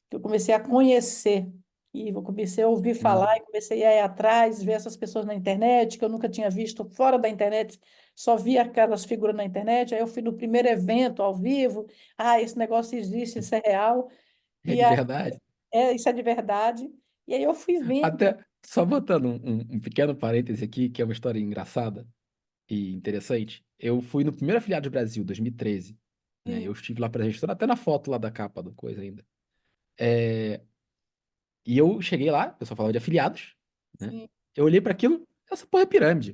Que eu comecei a conhecer e eu comecei a ouvir falar Hum, e comecei a ir atrás, ver essas pessoas na internet, que eu nunca tinha visto fora da internet, só via aquelas figuras na internet. Aí eu fui no primeiro evento ao vivo, esse negócio existe, isso é real, é e de aí, verdade. isso é de verdade. E aí eu fui vendo. Até só botando um pequeno parêntese aqui, que é uma história engraçada e interessante. Eu fui no primeiro afiliado do Brasil, 2013, né? Eu Sim, estive lá presente, estou até na foto lá da capa do coisa ainda. É, E eu cheguei lá, o pessoal falava de afiliados, né? sim, Eu olhei para aquilo, essa porra é pirâmide.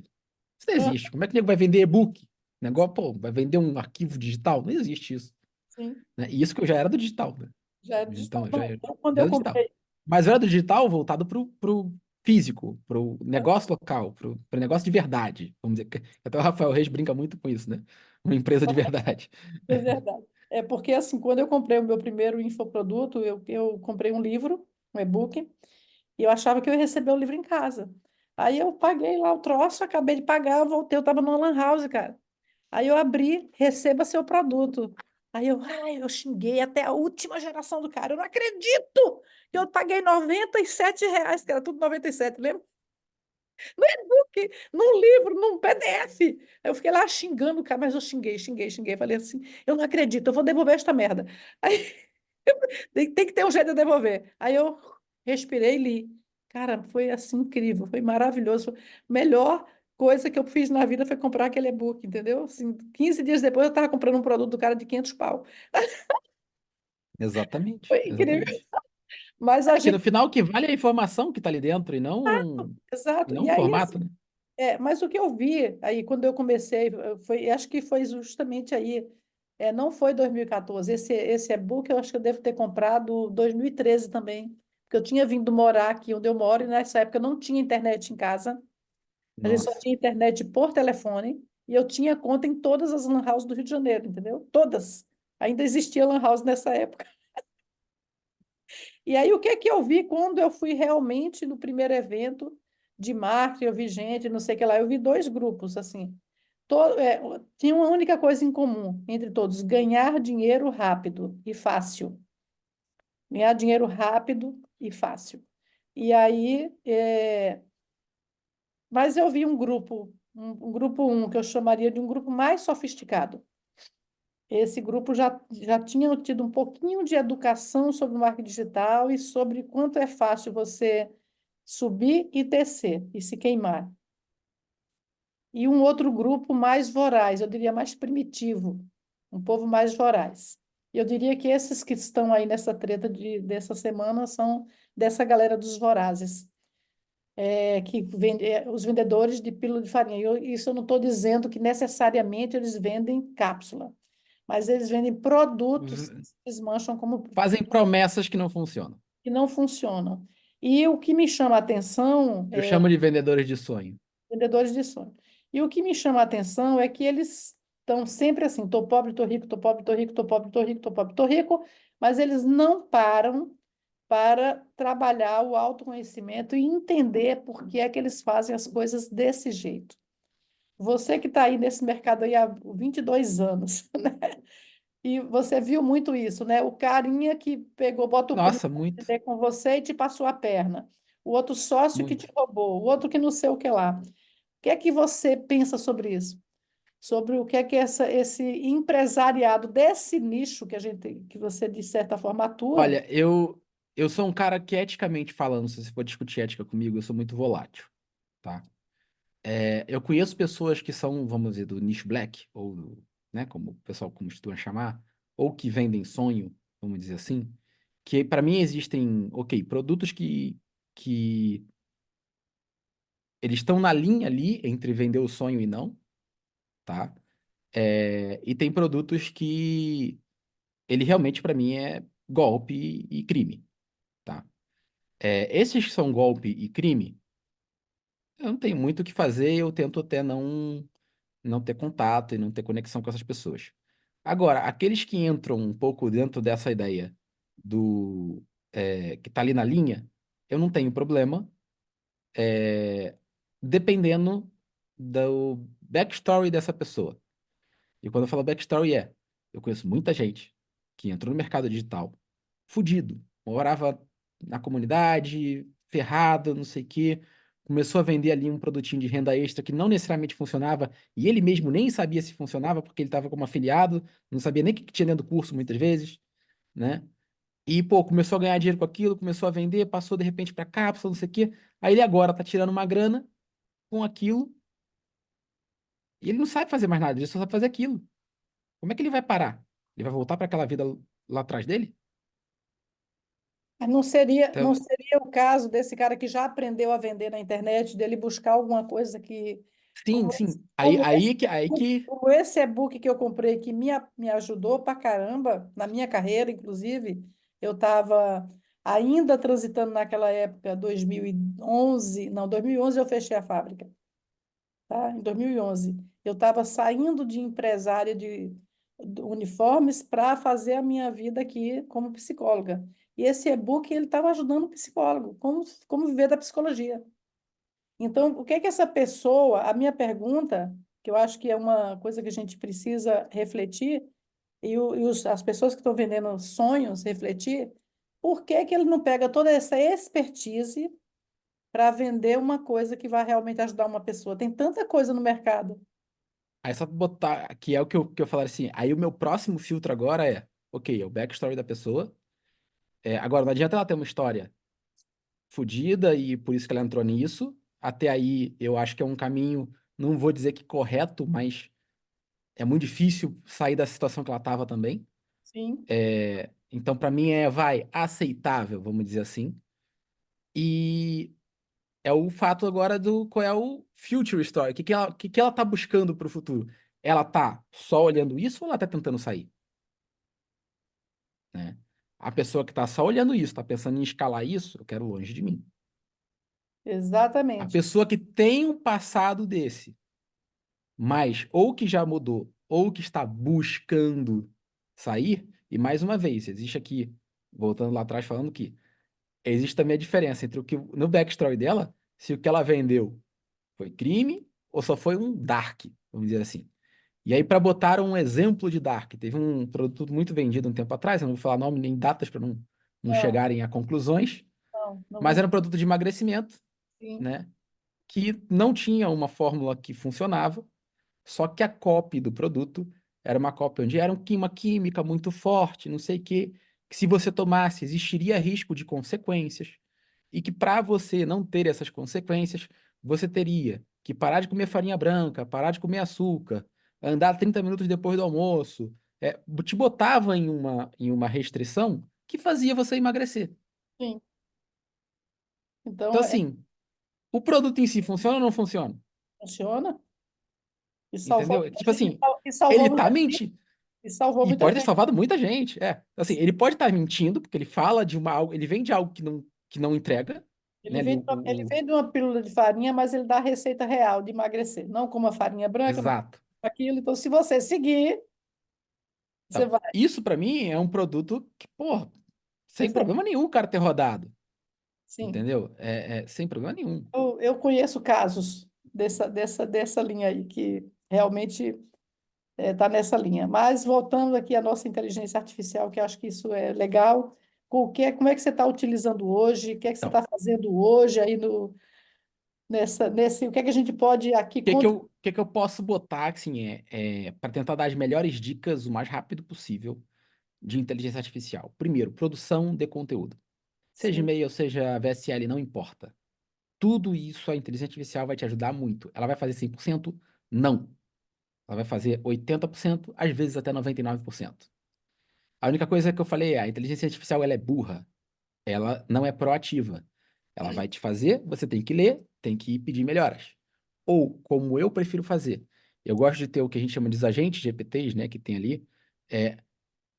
Isso não ah, existe. Como é que o nego vai vender e-book? Negócio, pô, vai vender um arquivo digital? Não existe isso, sim, né? E isso que eu já era do digital, né? já era Então, digital. eu já Não, era quando já eu era digital. comprei, Mas eu era do digital voltado pro físico, pro negócio local, pro negócio de verdade. Vamos dizer. Até o Rafael Reis brinca muito com isso, né? Uma empresa de verdade. é verdade. É porque, assim, quando eu comprei o meu primeiro infoproduto, eu comprei um livro, um e-book, e eu achava que eu ia receber o livro em casa. Aí eu paguei lá o troço, acabei de pagar, eu voltei, eu estava no Lan House, cara. Aí eu abri, receba seu produto. Aí eu xinguei até a última geração do cara. Eu não acredito que eu paguei R$ 97, que era tudo 97, lembra? No e-book, num livro, num PDF. Aí eu fiquei lá xingando o cara, mas eu xinguei, xinguei, xinguei. Falei assim, eu não acredito, eu vou devolver esta merda. Aí tem que ter um jeito de devolver. Aí eu respirei e li. Cara, foi assim incrível, foi maravilhoso. Melhor coisa que eu fiz na vida foi comprar aquele e-book, entendeu? Assim, 15 dias depois eu estava comprando um produto do cara de 500 pau. Exatamente, Foi incrível. exatamente. Mas É a porque no gente. final o que vale é a informação que está ali dentro e Exato. não E o aí, formato, assim, né? mas o que eu vi aí, quando eu comecei, acho que foi justamente aí. Não foi 2014. Esse e-book eu acho que eu devo ter comprado 2013 também. Porque eu tinha vindo morar aqui onde eu moro e nessa época não tinha internet em casa. A gente só Nossa. tinha internet por telefone e eu tinha conta em todas as lan houses do Rio de Janeiro, entendeu? Todas. Ainda existia lan house nessa época. E aí o que é que eu vi quando eu fui realmente no primeiro evento de marketing, eu vi gente, não sei o que lá, eu vi dois grupos assim. Tinha uma única coisa em comum entre todos: ganhar dinheiro rápido e fácil. Ganhar dinheiro rápido e fácil. E aí, mas eu vi um grupo um, que eu chamaria de um grupo mais sofisticado. Esse grupo já tinha tido um pouquinho de educação sobre o marketing digital e sobre quanto é fácil você subir e descer e se queimar. E um outro grupo mais voraz, eu diria mais primitivo, um povo mais voraz. E eu diria que esses que estão aí nessa treta dessa semana são dessa galera dos vorazes, que vende, os vendedores de pílula de farinha. Isso eu não estou dizendo que necessariamente eles vendem cápsula, mas eles vendem produtos que V- se desmancham como Fazem promessas que não funcionam. que não funcionam. E o que me chama a atenção Eu chamo de vendedores de sonho. vendedores de sonho. E o que me chama a atenção é que eles estão sempre assim, tô pobre, tô rico, tô pobre, tô rico, tô pobre, tô rico, tô pobre, tô rico, mas eles não param para trabalhar o autoconhecimento e entender por que é que eles fazem as coisas desse jeito. você que está aí nesse mercado aí há 22 anos, né? E você viu muito isso, né? O carinha que pegou, bota o primo Nossa, pra muito, vender com você e te passou a perna. O outro sócio que te muito. roubou, o outro que não sei o que lá. O que é que você pensa sobre isso? Sobre o que é esse empresariado desse nicho que a gente, que você de certa forma atua? Olha, eu sou um cara que, eticamente falando, se você for discutir ética comigo, eu sou muito volátil, tá? Eu conheço pessoas que são, vamos dizer, do nicho black, ou, né, como o pessoal costuma chamar, ou que vendem sonho, vamos dizer assim, que para mim existem, ok, produtos que eles estão na linha ali entre vender o sonho e não, tá? E tem produtos que ele realmente, para mim, é golpe e crime, tá? Esses que são golpe e crime, eu não tenho muito o que fazer, eu tento até não ter contato e não ter conexão com essas pessoas. Agora, aqueles que entram um pouco dentro dessa ideia do que tá ali na linha, eu não tenho problema, é, dependendo do backstory dessa pessoa. E quando eu falo backstory eu conheço muita gente que entrou no mercado digital fudido, morava na comunidade, ferrado, não sei o quê, começou a vender ali um produtinho de renda extra que não necessariamente funcionava e ele mesmo nem sabia se funcionava porque ele estava como afiliado, não sabia nem o que tinha dentro do curso muitas vezes, né? E, pô, começou a ganhar dinheiro com aquilo, começou a vender, passou de repente para cápsula, não sei o quê. Aí ele agora tá tirando uma grana com aquilo e ele não sabe fazer mais nada, ele só sabe fazer aquilo. Como é que ele vai parar? Ele vai voltar para aquela vida lá atrás dele? Mas não Então, seria o caso desse cara que já aprendeu a vender na internet, dele buscar alguma coisa que, sim, sim. Aí, como esse, aí que, aí que como esse e-book que eu comprei, que me ajudou pra caramba, na minha carreira, inclusive, eu estava ainda transitando naquela época, 2011, não, 2011 eu fechei a fábrica, tá? Em 2011. Eu estava saindo de empresária de uniformes para fazer a minha vida aqui como psicóloga. E esse e-book ele estava ajudando o psicólogo, como viver da psicologia. Então, o que é que essa pessoa, a minha pergunta, que eu acho que é uma coisa que a gente precisa refletir, as pessoas que estão vendendo sonhos refletir, por que que ele não pega toda essa expertise para vender uma coisa que vai realmente ajudar uma pessoa? Tem tanta coisa no mercado. Aí só botar, que é o que eu falar assim, aí o meu próximo filtro agora ok, é o backstory da pessoa. Agora, não adianta ela ter uma história fodida e por isso que ela entrou nisso. Até aí, eu acho que é um caminho, não vou dizer que correto, mas é muito difícil sair da situação que ela estava também. Sim, Então, para mim, aceitável, vamos dizer assim. E é o fato agora do qual é o future story, o que ela tá buscando pro futuro. Ela tá só olhando isso ou ela tá tentando sair? Né? A pessoa que tá só olhando isso, tá pensando em escalar isso, eu quero longe de mim. A exatamente. pessoa que tem um passado desse, mas ou que já mudou, ou que está buscando sair, e mais uma vez, existe aqui, voltando lá atrás, falando que existe também a diferença entre no backstory dela, se o que ela vendeu foi crime ou só foi um dark, vamos dizer assim. E aí, para botar um exemplo de dark, teve um produto muito vendido um tempo atrás, eu não vou falar nome nem datas para não Não, chegarem a conclusões, não mas vamos. era um produto de emagrecimento, Sim, né? Que não tinha uma fórmula que funcionava, só que a copy do produto era uma copy onde era uma química muito forte, não sei o quê, que se você tomasse existiria risco de consequências, e que para você não ter essas consequências, você teria que parar de comer farinha branca, parar de comer açúcar, andar 30 minutos depois do almoço, te botava em uma restrição que fazia você emagrecer. sim. Então, Então, assim, o produto em si funciona ou não funciona? funciona e salvou Entendeu? muita Tipo gente, assim, e salvou ele muita tá gente, mentindo. e salvou E muita pode ter gente. salvado muita gente. Assim, ele pode estar mentindo, porque ele fala de ele vende algo que não entrega, né? Ali, Ele vende uma pílula de farinha, mas ele dá a receita real de emagrecer. Não como a farinha branca, não exato. aquilo. Então, se você seguir, você Então, vai. isso pra mim é um produto que, pô, sem Pois é, problema nenhum o cara ter rodado, sim. entendeu? Sem problema nenhum. Eu conheço casos. dessa linha aí, que realmente está nessa linha. Mas voltando aqui à nossa inteligência artificial, que eu acho que isso é legal, como é que você está utilizando hoje? O que é que você está Então, fazendo hoje aí o que é que a gente pode aqui o que que eu posso botar, assim, para tentar dar as melhores dicas o mais rápido possível de inteligência artificial? Primeiro, produção de conteúdo. Seja Sim, e-mail, seja VSL, não importa. Tudo isso a inteligência artificial vai te ajudar muito. Ela vai fazer 100%? Não. Ela vai fazer 80%, às vezes até 99%. A única coisa que eu falei é, a inteligência artificial ela é burra. Ela não é proativa. Ela vai te fazer, você tem que ler, tem que pedir melhoras. Ou, como eu prefiro fazer, eu gosto de ter o que a gente chama de agentes GPTs, né, que tem ali, é,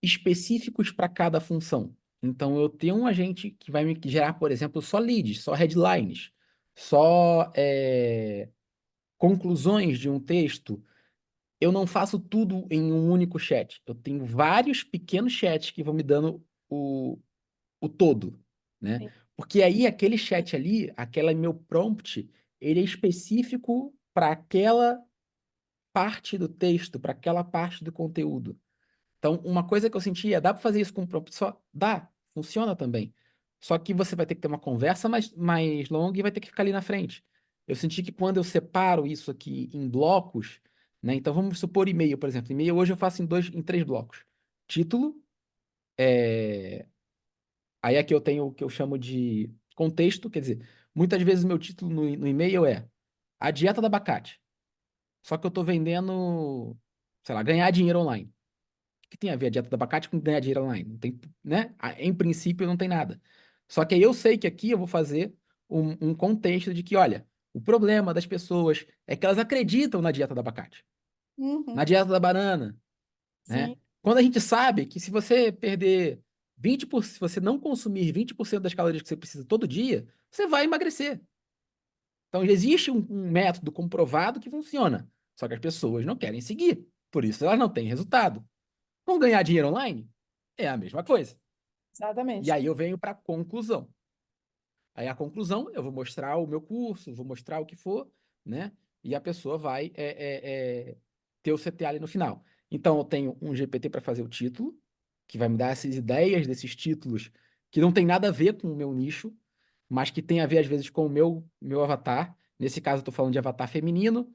específicos para cada função. Então, eu tenho um agente que vai me gerar, por exemplo, só leads, só headlines, só conclusões de um texto. Eu não faço tudo em um único chat. Eu tenho vários pequenos chats que vão me dando o todo, né? sim. Porque aí aquele chat ali, aquele meu prompt, ele é específico para aquela parte do texto, para aquela parte do conteúdo. Então, uma coisa que eu senti é, dá para fazer isso com um prompt só? Dá, funciona também. Só que você vai ter que ter uma conversa mais longa e vai ter que ficar ali na frente. Eu senti que quando eu separo isso aqui em blocos, né? Então vamos supor e-mail, por exemplo. E-mail hoje eu faço em três blocos. Título, é, aí aqui eu tenho o que eu chamo de contexto, quer dizer, muitas vezes o meu título no e-mail é A Dieta do Abacate. Só que eu tô vendendo, sei lá, ganhar dinheiro online. O que tem a ver a dieta do abacate com ganhar dinheiro online? Não tem, né? Em princípio, não tem nada. Só que aí eu sei que aqui eu vou fazer um contexto de que, olha, o problema das pessoas é que elas acreditam na dieta do abacate, na Uhum, dieta da banana, sim, né? Quando a gente sabe que se você perder 20%, se você não consumir 20% das calorias que você precisa todo dia, você vai emagrecer. Então, existe um método comprovado que funciona. Só que as pessoas não querem seguir. Por isso, elas não têm resultado. Vão ganhar dinheiro online? É a mesma coisa. E exatamente. aí eu venho para a conclusão. Aí a conclusão, eu vou mostrar o meu curso, vou mostrar o que for, né? E a pessoa vai ter o CTA ali no final. Então eu tenho um GPT para fazer o título, que vai me dar essas ideias desses títulos que não tem nada a ver com o meu nicho, mas que tem a ver às vezes com o meu avatar. Nesse caso eu estou falando de avatar feminino,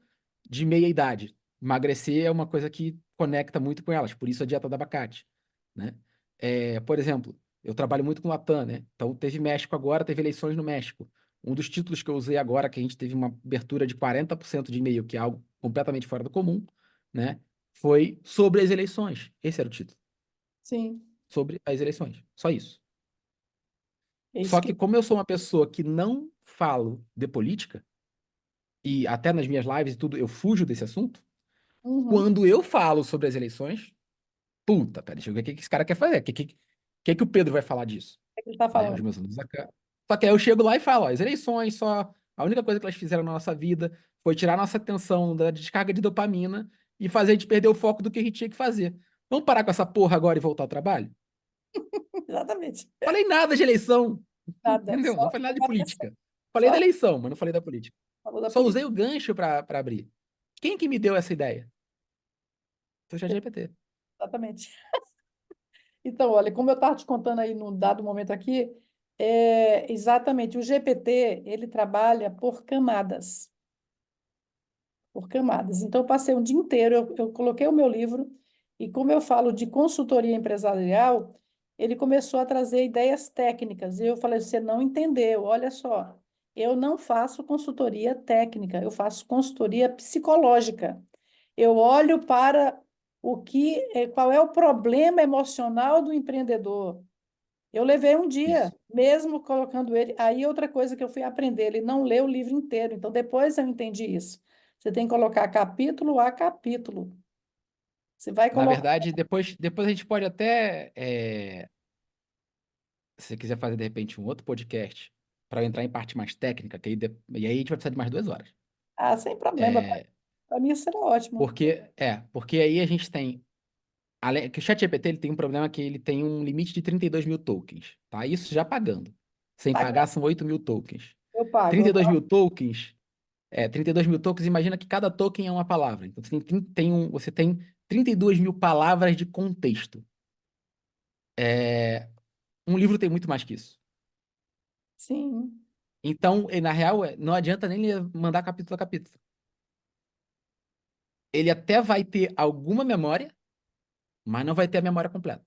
de meia idade. Emagrecer é uma coisa que conecta muito com elas, por isso a dieta do abacate, né? Por exemplo, eu trabalho muito com Latam, né? Então teve México agora, teve eleições no México. Um dos títulos que eu usei agora, que a gente teve uma abertura de 40% de e-mail, que é algo completamente fora do comum, né? Foi sobre as eleições. Esse era o título. Sim, Sobre as eleições. Só isso. é isso Só que. que como eu sou uma pessoa que não falo de política, e até nas minhas lives e tudo, eu fujo desse assunto, Uhum, quando eu falo sobre as eleições, puta, pera, deixa eu ver o que que esse cara quer fazer. O que que o Pedro vai falar disso? é que ele está Né? Os falando. meus alunos acá. Só que aí eu chego lá e falo, ó, as eleições só, a única coisa que elas fizeram na nossa vida foi tirar nossa atenção da descarga de dopamina e fazer a gente perder o foco do que a gente tinha que fazer. Vamos parar com essa porra agora e voltar ao trabalho? Exatamente. Falei nada de eleição, Nada, entendeu? Não só falei nada de conversa, política. Falei da só eleição, mas não falei da política. falou da Só política. usei o gancho para abrir. Quem que me deu essa ideia? Foi o ChatGPT. Exatamente. Então, olha, como eu estava te contando aí num dado momento aqui, exatamente, o GPT, ele trabalha por camadas, por camadas. Então, eu passei um dia inteiro, eu coloquei o meu livro, e como eu falo de consultoria empresarial, ele começou a trazer ideias técnicas. E eu falei, você não entendeu, olha só, eu não faço consultoria técnica, eu faço consultoria psicológica. Eu olho para qual é o problema emocional do empreendedor. Eu levei um dia, Isso. mesmo colocando ele. Aí, outra coisa que eu fui aprender, ele não leu o livro inteiro. Então, depois eu entendi isso. Você tem que colocar capítulo a capítulo. Você vai Na colocar. verdade, depois a gente pode até, se você quiser fazer de repente um outro podcast para entrar em parte mais técnica, e aí a gente vai precisar de mais 2 horas. Ah, sem problema. É, Para mim, isso será ótimo. porque aí a gente tem, que o ChatGPT ele tem um problema que ele tem um limite de 32 mil tokens, tá? Isso já pagando. Sem Paga- pagar são 8 mil tokens. Eu pago. 32 mil tokens 32 mil tokens, imagina que cada token é uma palavra. Então, você tem 32 mil palavras de contexto. Um livro tem muito mais que isso. Sim, Então, na real, não adianta nem mandar capítulo a capítulo. Ele até vai ter alguma memória, mas não vai ter a memória completa.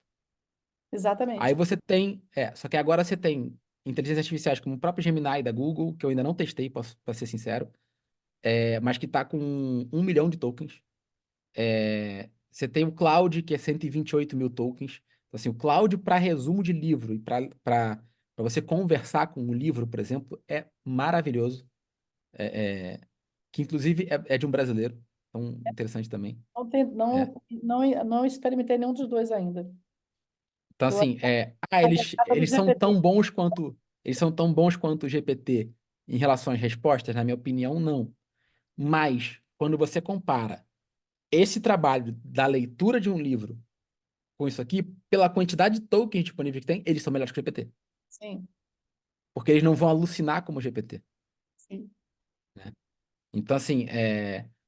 Aí exatamente. você tem. Só que agora você tem inteligências artificiais como o próprio Gemini da Google, que eu ainda não testei, para ser sincero, mas que está com 1 milhão de tokens. Você tem o Cloud, que é 128 mil tokens. Então, assim, o Cloud para resumo de livro e para você conversar com um livro, por exemplo, é maravilhoso. É, que inclusive é de um brasileiro. Então, interessante também. Não, tem, É. não experimentei nenhum dos dois ainda. Então, Eu assim, acaba do eles são GPT. tão bons quanto o GPT em relação às respostas, na minha opinião, não. Mas, quando você compara esse trabalho da leitura de um livro com isso aqui, pela quantidade de tokens disponíveis que tem, eles são melhores que o GPT. Sim, Porque eles não vão alucinar como o GPT, sim, né? Então, assim,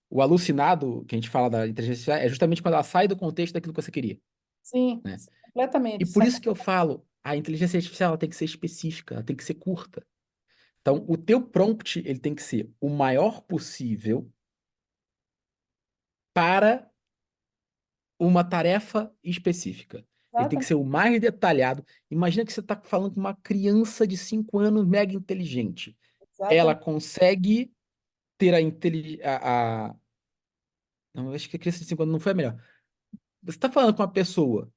o alucinado, que a gente fala da inteligência artificial, é justamente quando ela sai do contexto daquilo que você queria, sim, né? E completamente. por isso que eu falo, a inteligência artificial ela tem que ser específica, ela tem que ser curta. Então, o teu prompt, ele tem que ser o maior possível para uma tarefa específica. Ele tem que ser o mais detalhado. Imagina que você está falando com uma criança de 5 anos mega inteligente. Ela Exatamente. consegue ter a inteligência. Não, eu acho que a criança de 5 anos não foi a melhor. Você está falando com uma pessoa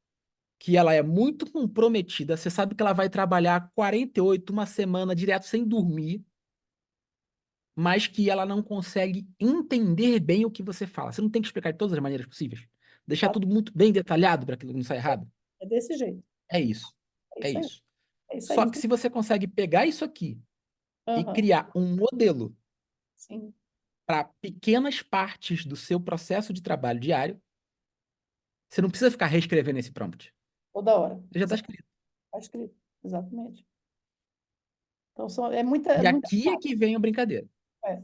que ela é muito comprometida, você sabe que ela vai trabalhar 48, uma semana direto sem dormir, mas que ela não consegue entender bem o que você fala. Você não tem que explicar de todas as maneiras possíveis. Deixar tudo muito bem detalhado para aquilo não sair errado. É desse jeito. É isso. É É isso aí. isso. É isso Só aí. que se você consegue pegar isso aqui e Aham, criar um modelo sim, para pequenas partes do seu processo de trabalho diário, você não precisa ficar reescrevendo esse prompt. toda hora. Ele já está escrito. Está escrito. Exatamente. Então, é E muita. aqui é que vem a brincadeira.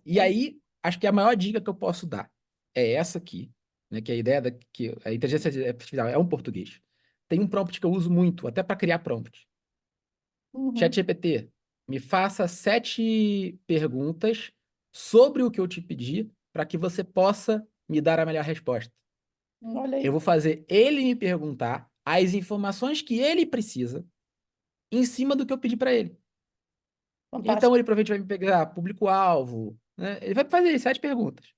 E É. aí, acho que a maior dica que eu posso dar é essa aqui, né? Que é a ideia que a inteligência artificial é um português. Tem um prompt que eu uso muito, até para criar prompt. Uhum. ChatGPT, me faça 7 perguntas sobre o que eu te pedi para que você possa me dar a melhor resposta. Olha Eu aí. vou fazer ele me perguntar as informações que ele precisa em cima do que eu pedi para ele. Então Fantástico. ele provavelmente vai me pegar público-alvo, né? Ele vai fazer 7 perguntas.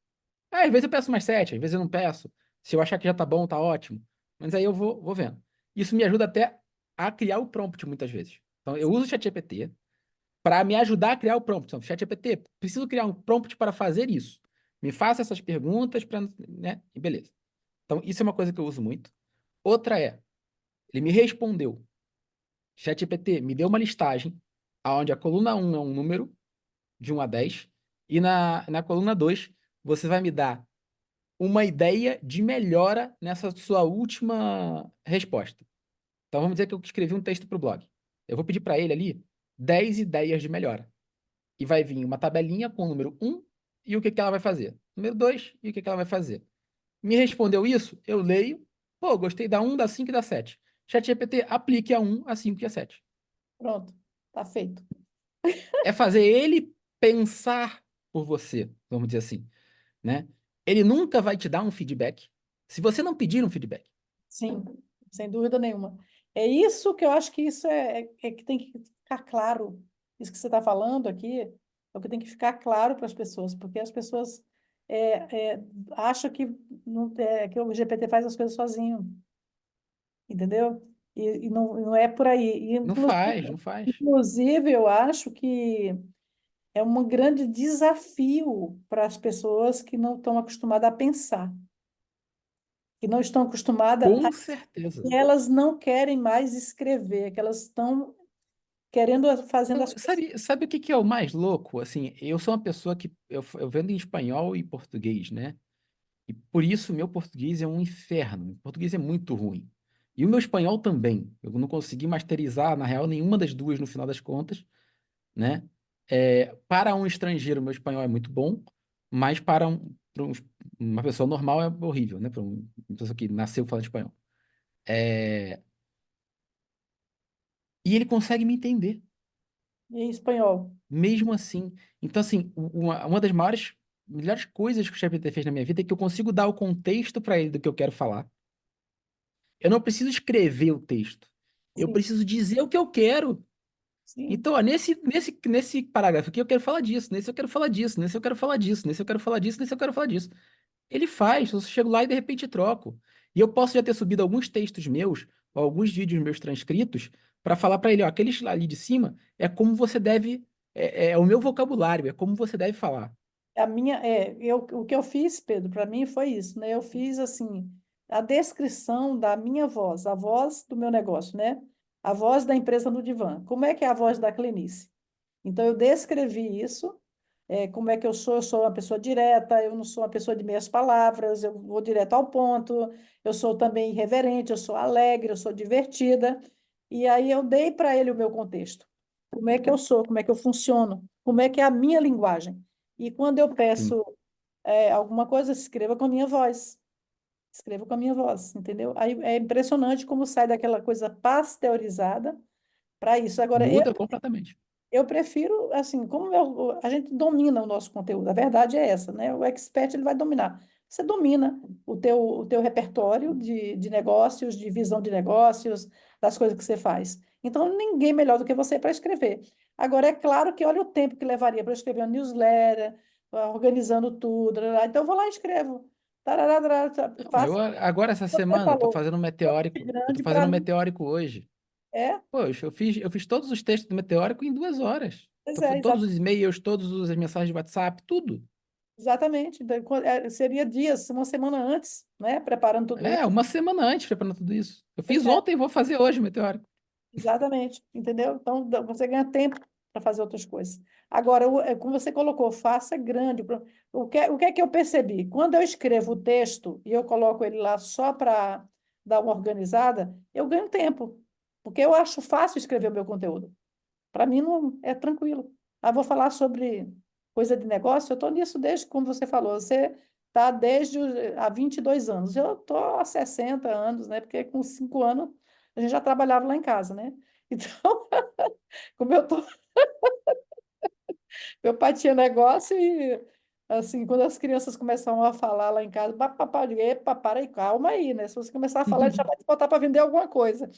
Às vezes eu peço mais 7, às vezes eu não peço. Se eu achar que já tá bom, tá ótimo. Mas aí eu vou vendo. Isso me ajuda até a criar o prompt muitas vezes. Então eu uso o ChatGPT para me ajudar a criar o prompt. Então, ChatGPT, preciso criar um prompt para fazer isso. Me faça essas perguntas para, né? E beleza. Então isso é uma coisa que eu uso muito. Outra ele me respondeu. ChatGPT me deu uma listagem onde a coluna 1 é um número de 1 a 10 e na coluna 2 você vai me dar uma ideia de melhora nessa sua última resposta. Então vamos dizer que eu escrevi um texto para o blog. Eu vou pedir para ele ali 10 ideias de melhora. E vai vir uma tabelinha com o número 1 e o que que ela vai fazer. Número 2 e o que que ela vai fazer. Me respondeu isso, eu leio. Pô, gostei da 1, da 5 e da 7. ChatGPT, aplique a 1, a 5 e a 7. Pronto. Tá feito. É fazer ele pensar por você, vamos dizer assim, né? Ele nunca vai te dar um feedback se você não pedir um feedback. Sim, sem dúvida nenhuma. É isso que eu acho que isso é que tem que ficar claro. Isso que você está falando aqui é o que tem que ficar claro para as pessoas, porque as pessoas acham que, não, que o GPT faz as coisas sozinho, entendeu? E não é por aí. E, Não faz, não faz. inclusive, eu acho que é um grande desafio para as pessoas que não estão acostumadas a pensar, que não estão acostumadas Com certeza. e elas não querem mais escrever, que elas estão querendo fazendo Não, as coisas. sabe o que que é o mais louco? Assim, eu sou uma pessoa que eu vendo em espanhol e português, né? E por isso meu português é um inferno. Meu português é muito ruim. E o meu espanhol também. Eu não consegui masterizar, na real, nenhuma das duas no final das contas, né? Para um estrangeiro, meu espanhol é muito bom. mas uma pessoa normal é horrível, né? Para uma pessoa que nasceu falando espanhol. É, e ele consegue me entender, E em espanhol. mesmo assim. Então, assim, uma das melhores coisas que o ChatGPT fez na minha vida é que eu consigo dar o contexto para ele do que eu quero falar. Eu não preciso escrever o texto. Eu Sim, preciso dizer o que eu quero. sim. Então, ó, nesse parágrafo aqui eu quero falar disso, nesse eu quero falar disso, nesse eu quero falar disso, nesse eu quero falar disso, nesse eu quero falar disso. Ele faz, eu chego lá e de repente troco. E eu posso já ter subido alguns textos meus, ou alguns vídeos meus transcritos, para falar para ele, ó, aqueles ali de cima é como você deve, é o meu vocabulário, é como você deve falar. O que eu fiz, Pedro, para mim foi isso, né? Eu fiz assim a descrição da minha voz, a voz do meu negócio, né? A voz da empresa no divã. Como é que é a voz da Clenice? Então eu descrevi isso, como é que eu sou uma pessoa direta, eu não sou uma pessoa de meias palavras, eu vou direto ao ponto, eu sou também irreverente, eu sou alegre, eu sou divertida. E aí eu dei para ele o meu contexto. Como é que eu sou, como é que eu funciono, como é que é a minha linguagem. E quando eu Sim. peço alguma coisa, escreva com a minha voz. Escreva com a minha voz, entendeu? Aí é impressionante como sai daquela coisa pasteurizada para isso. Agora, Muda completamente. eu prefiro, assim, a gente domina o nosso conteúdo, a verdade é essa, né? O expert ele vai dominar. Você domina o teu repertório de negócios, de visão de negócios, das coisas que você faz. Então, ninguém melhor do que você para escrever. Agora, é claro que olha o tempo que levaria para escrever uma newsletter, organizando tudo. Então, eu vou lá e escrevo. Tarará, tarará, Não, faço agora, essa o que você semana, eu tô falou. fazendo um meteórico. Eu tô Grande fazendo para um mim. meteórico hoje. É, Poxa, eu fiz todos os textos do meteórico em 2 horas. pois é, Todos os e-mails, todas as mensagens de WhatsApp, tudo. exatamente. Então, seria dias, uma semana antes, né? Preparando tudo isso. É, uma semana antes preparando tudo isso. Eu Pois fiz é, ontem e vou fazer hoje o meteórico. exatamente. Entendeu? Então, você ganha tempo para fazer outras coisas. Agora, como você colocou, faça grande. O que é que eu percebi? Quando eu escrevo o texto e eu coloco ele lá só para dar uma organizada, eu ganho tempo. Porque eu acho fácil escrever o meu conteúdo. Para mim, não é tranquilo. Ah, vou falar sobre coisa de negócio. Eu estou nisso desde, como você falou, você está há 22 anos. Eu estou há 60 anos, né? Porque com 5 anos a gente já trabalhava lá em casa, né? Então, como eu tô, meu pai tinha negócio e, assim, quando as crianças começavam a falar lá em casa, papai, eu digo, epa, para aí, calma aí, né? Se você começar a falar, ele já vai te botar para vender alguma coisa.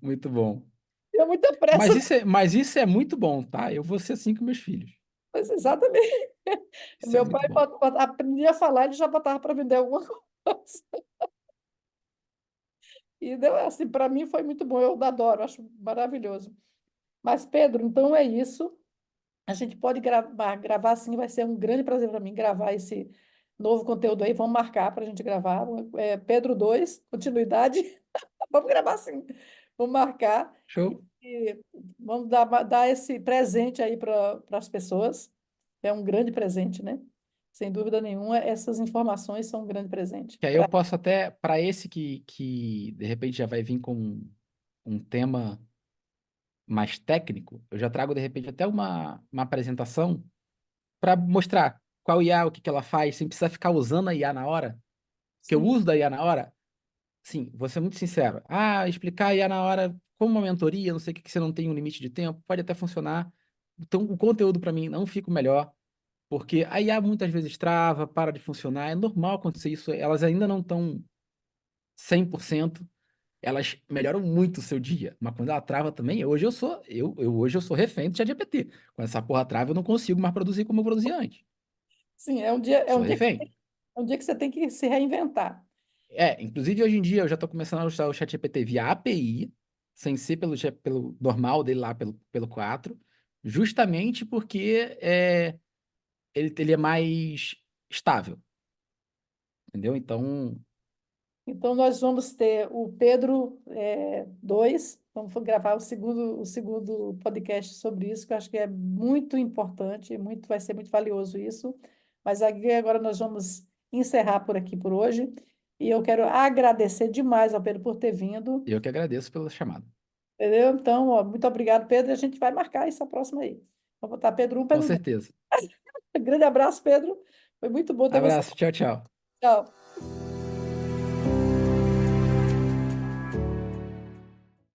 Muito bom. Tinha muita Mas pressa, isso é muito bom, tá? Eu vou ser assim com meus filhos. mas exatamente. O Isso é meu muito pai bom. aprendia a falar, ele já botava para vender alguma coisa. E deu, assim, para mim foi muito bom, eu adoro, acho maravilhoso. Mas, Pedro, então é isso. A gente pode gravar sim, vai ser um grande prazer para mim gravar esse novo conteúdo aí. Vamos marcar para a gente gravar. Pedro 2 continuidade. Vamos gravar sim. Vamos marcar Show? e vamos dar esse presente aí para as pessoas. É um grande presente, né? Sem dúvida nenhuma, essas informações são um grande presente. Que aí eu posso até, para esse que de repente já vai vir com um tema mais técnico, eu já trago de repente até uma apresentação para mostrar qual IA, o que que ela faz, sem precisar ficar usando a IA na hora, que eu Sim. uso da IA na hora. Sim, vou ser muito sincero. Ah, explicar a IA na hora como uma mentoria, não sei o que, que você não tem um limite de tempo, pode até funcionar. Então, o conteúdo para mim não fica o melhor, porque a IA muitas vezes trava, para de funcionar, é normal acontecer isso, elas ainda não estão 100%. Elas melhoram muito o seu dia, mas quando ela trava também, hoje eu sou refém do ChatGPT. Quando essa porra trava, eu não consigo mais produzir como eu produzia antes. Sim, Sou refém. é um dia que você tem que se reinventar. Inclusive hoje em dia eu já estou começando a usar o ChatGPT via API, sem ser pelo normal dele lá, pelo 4, justamente porque ele é mais estável, entendeu? Então, Então, nós vamos ter o Pedro 2, vamos gravar o segundo podcast sobre isso, que eu acho que é muito importante, vai ser muito valioso isso. Mas agora nós vamos encerrar por aqui por hoje. E eu quero agradecer demais ao Pedro por ter vindo, eu que agradeço pela chamada. entendeu? Então, ó, muito obrigado, Pedro, e a gente vai marcar essa próxima aí. Vou botar Pedro 1, Com Pedro 2. certeza. Grande abraço, Pedro. Foi muito bom ter você. Abraço, tchau, tchau. Tchau.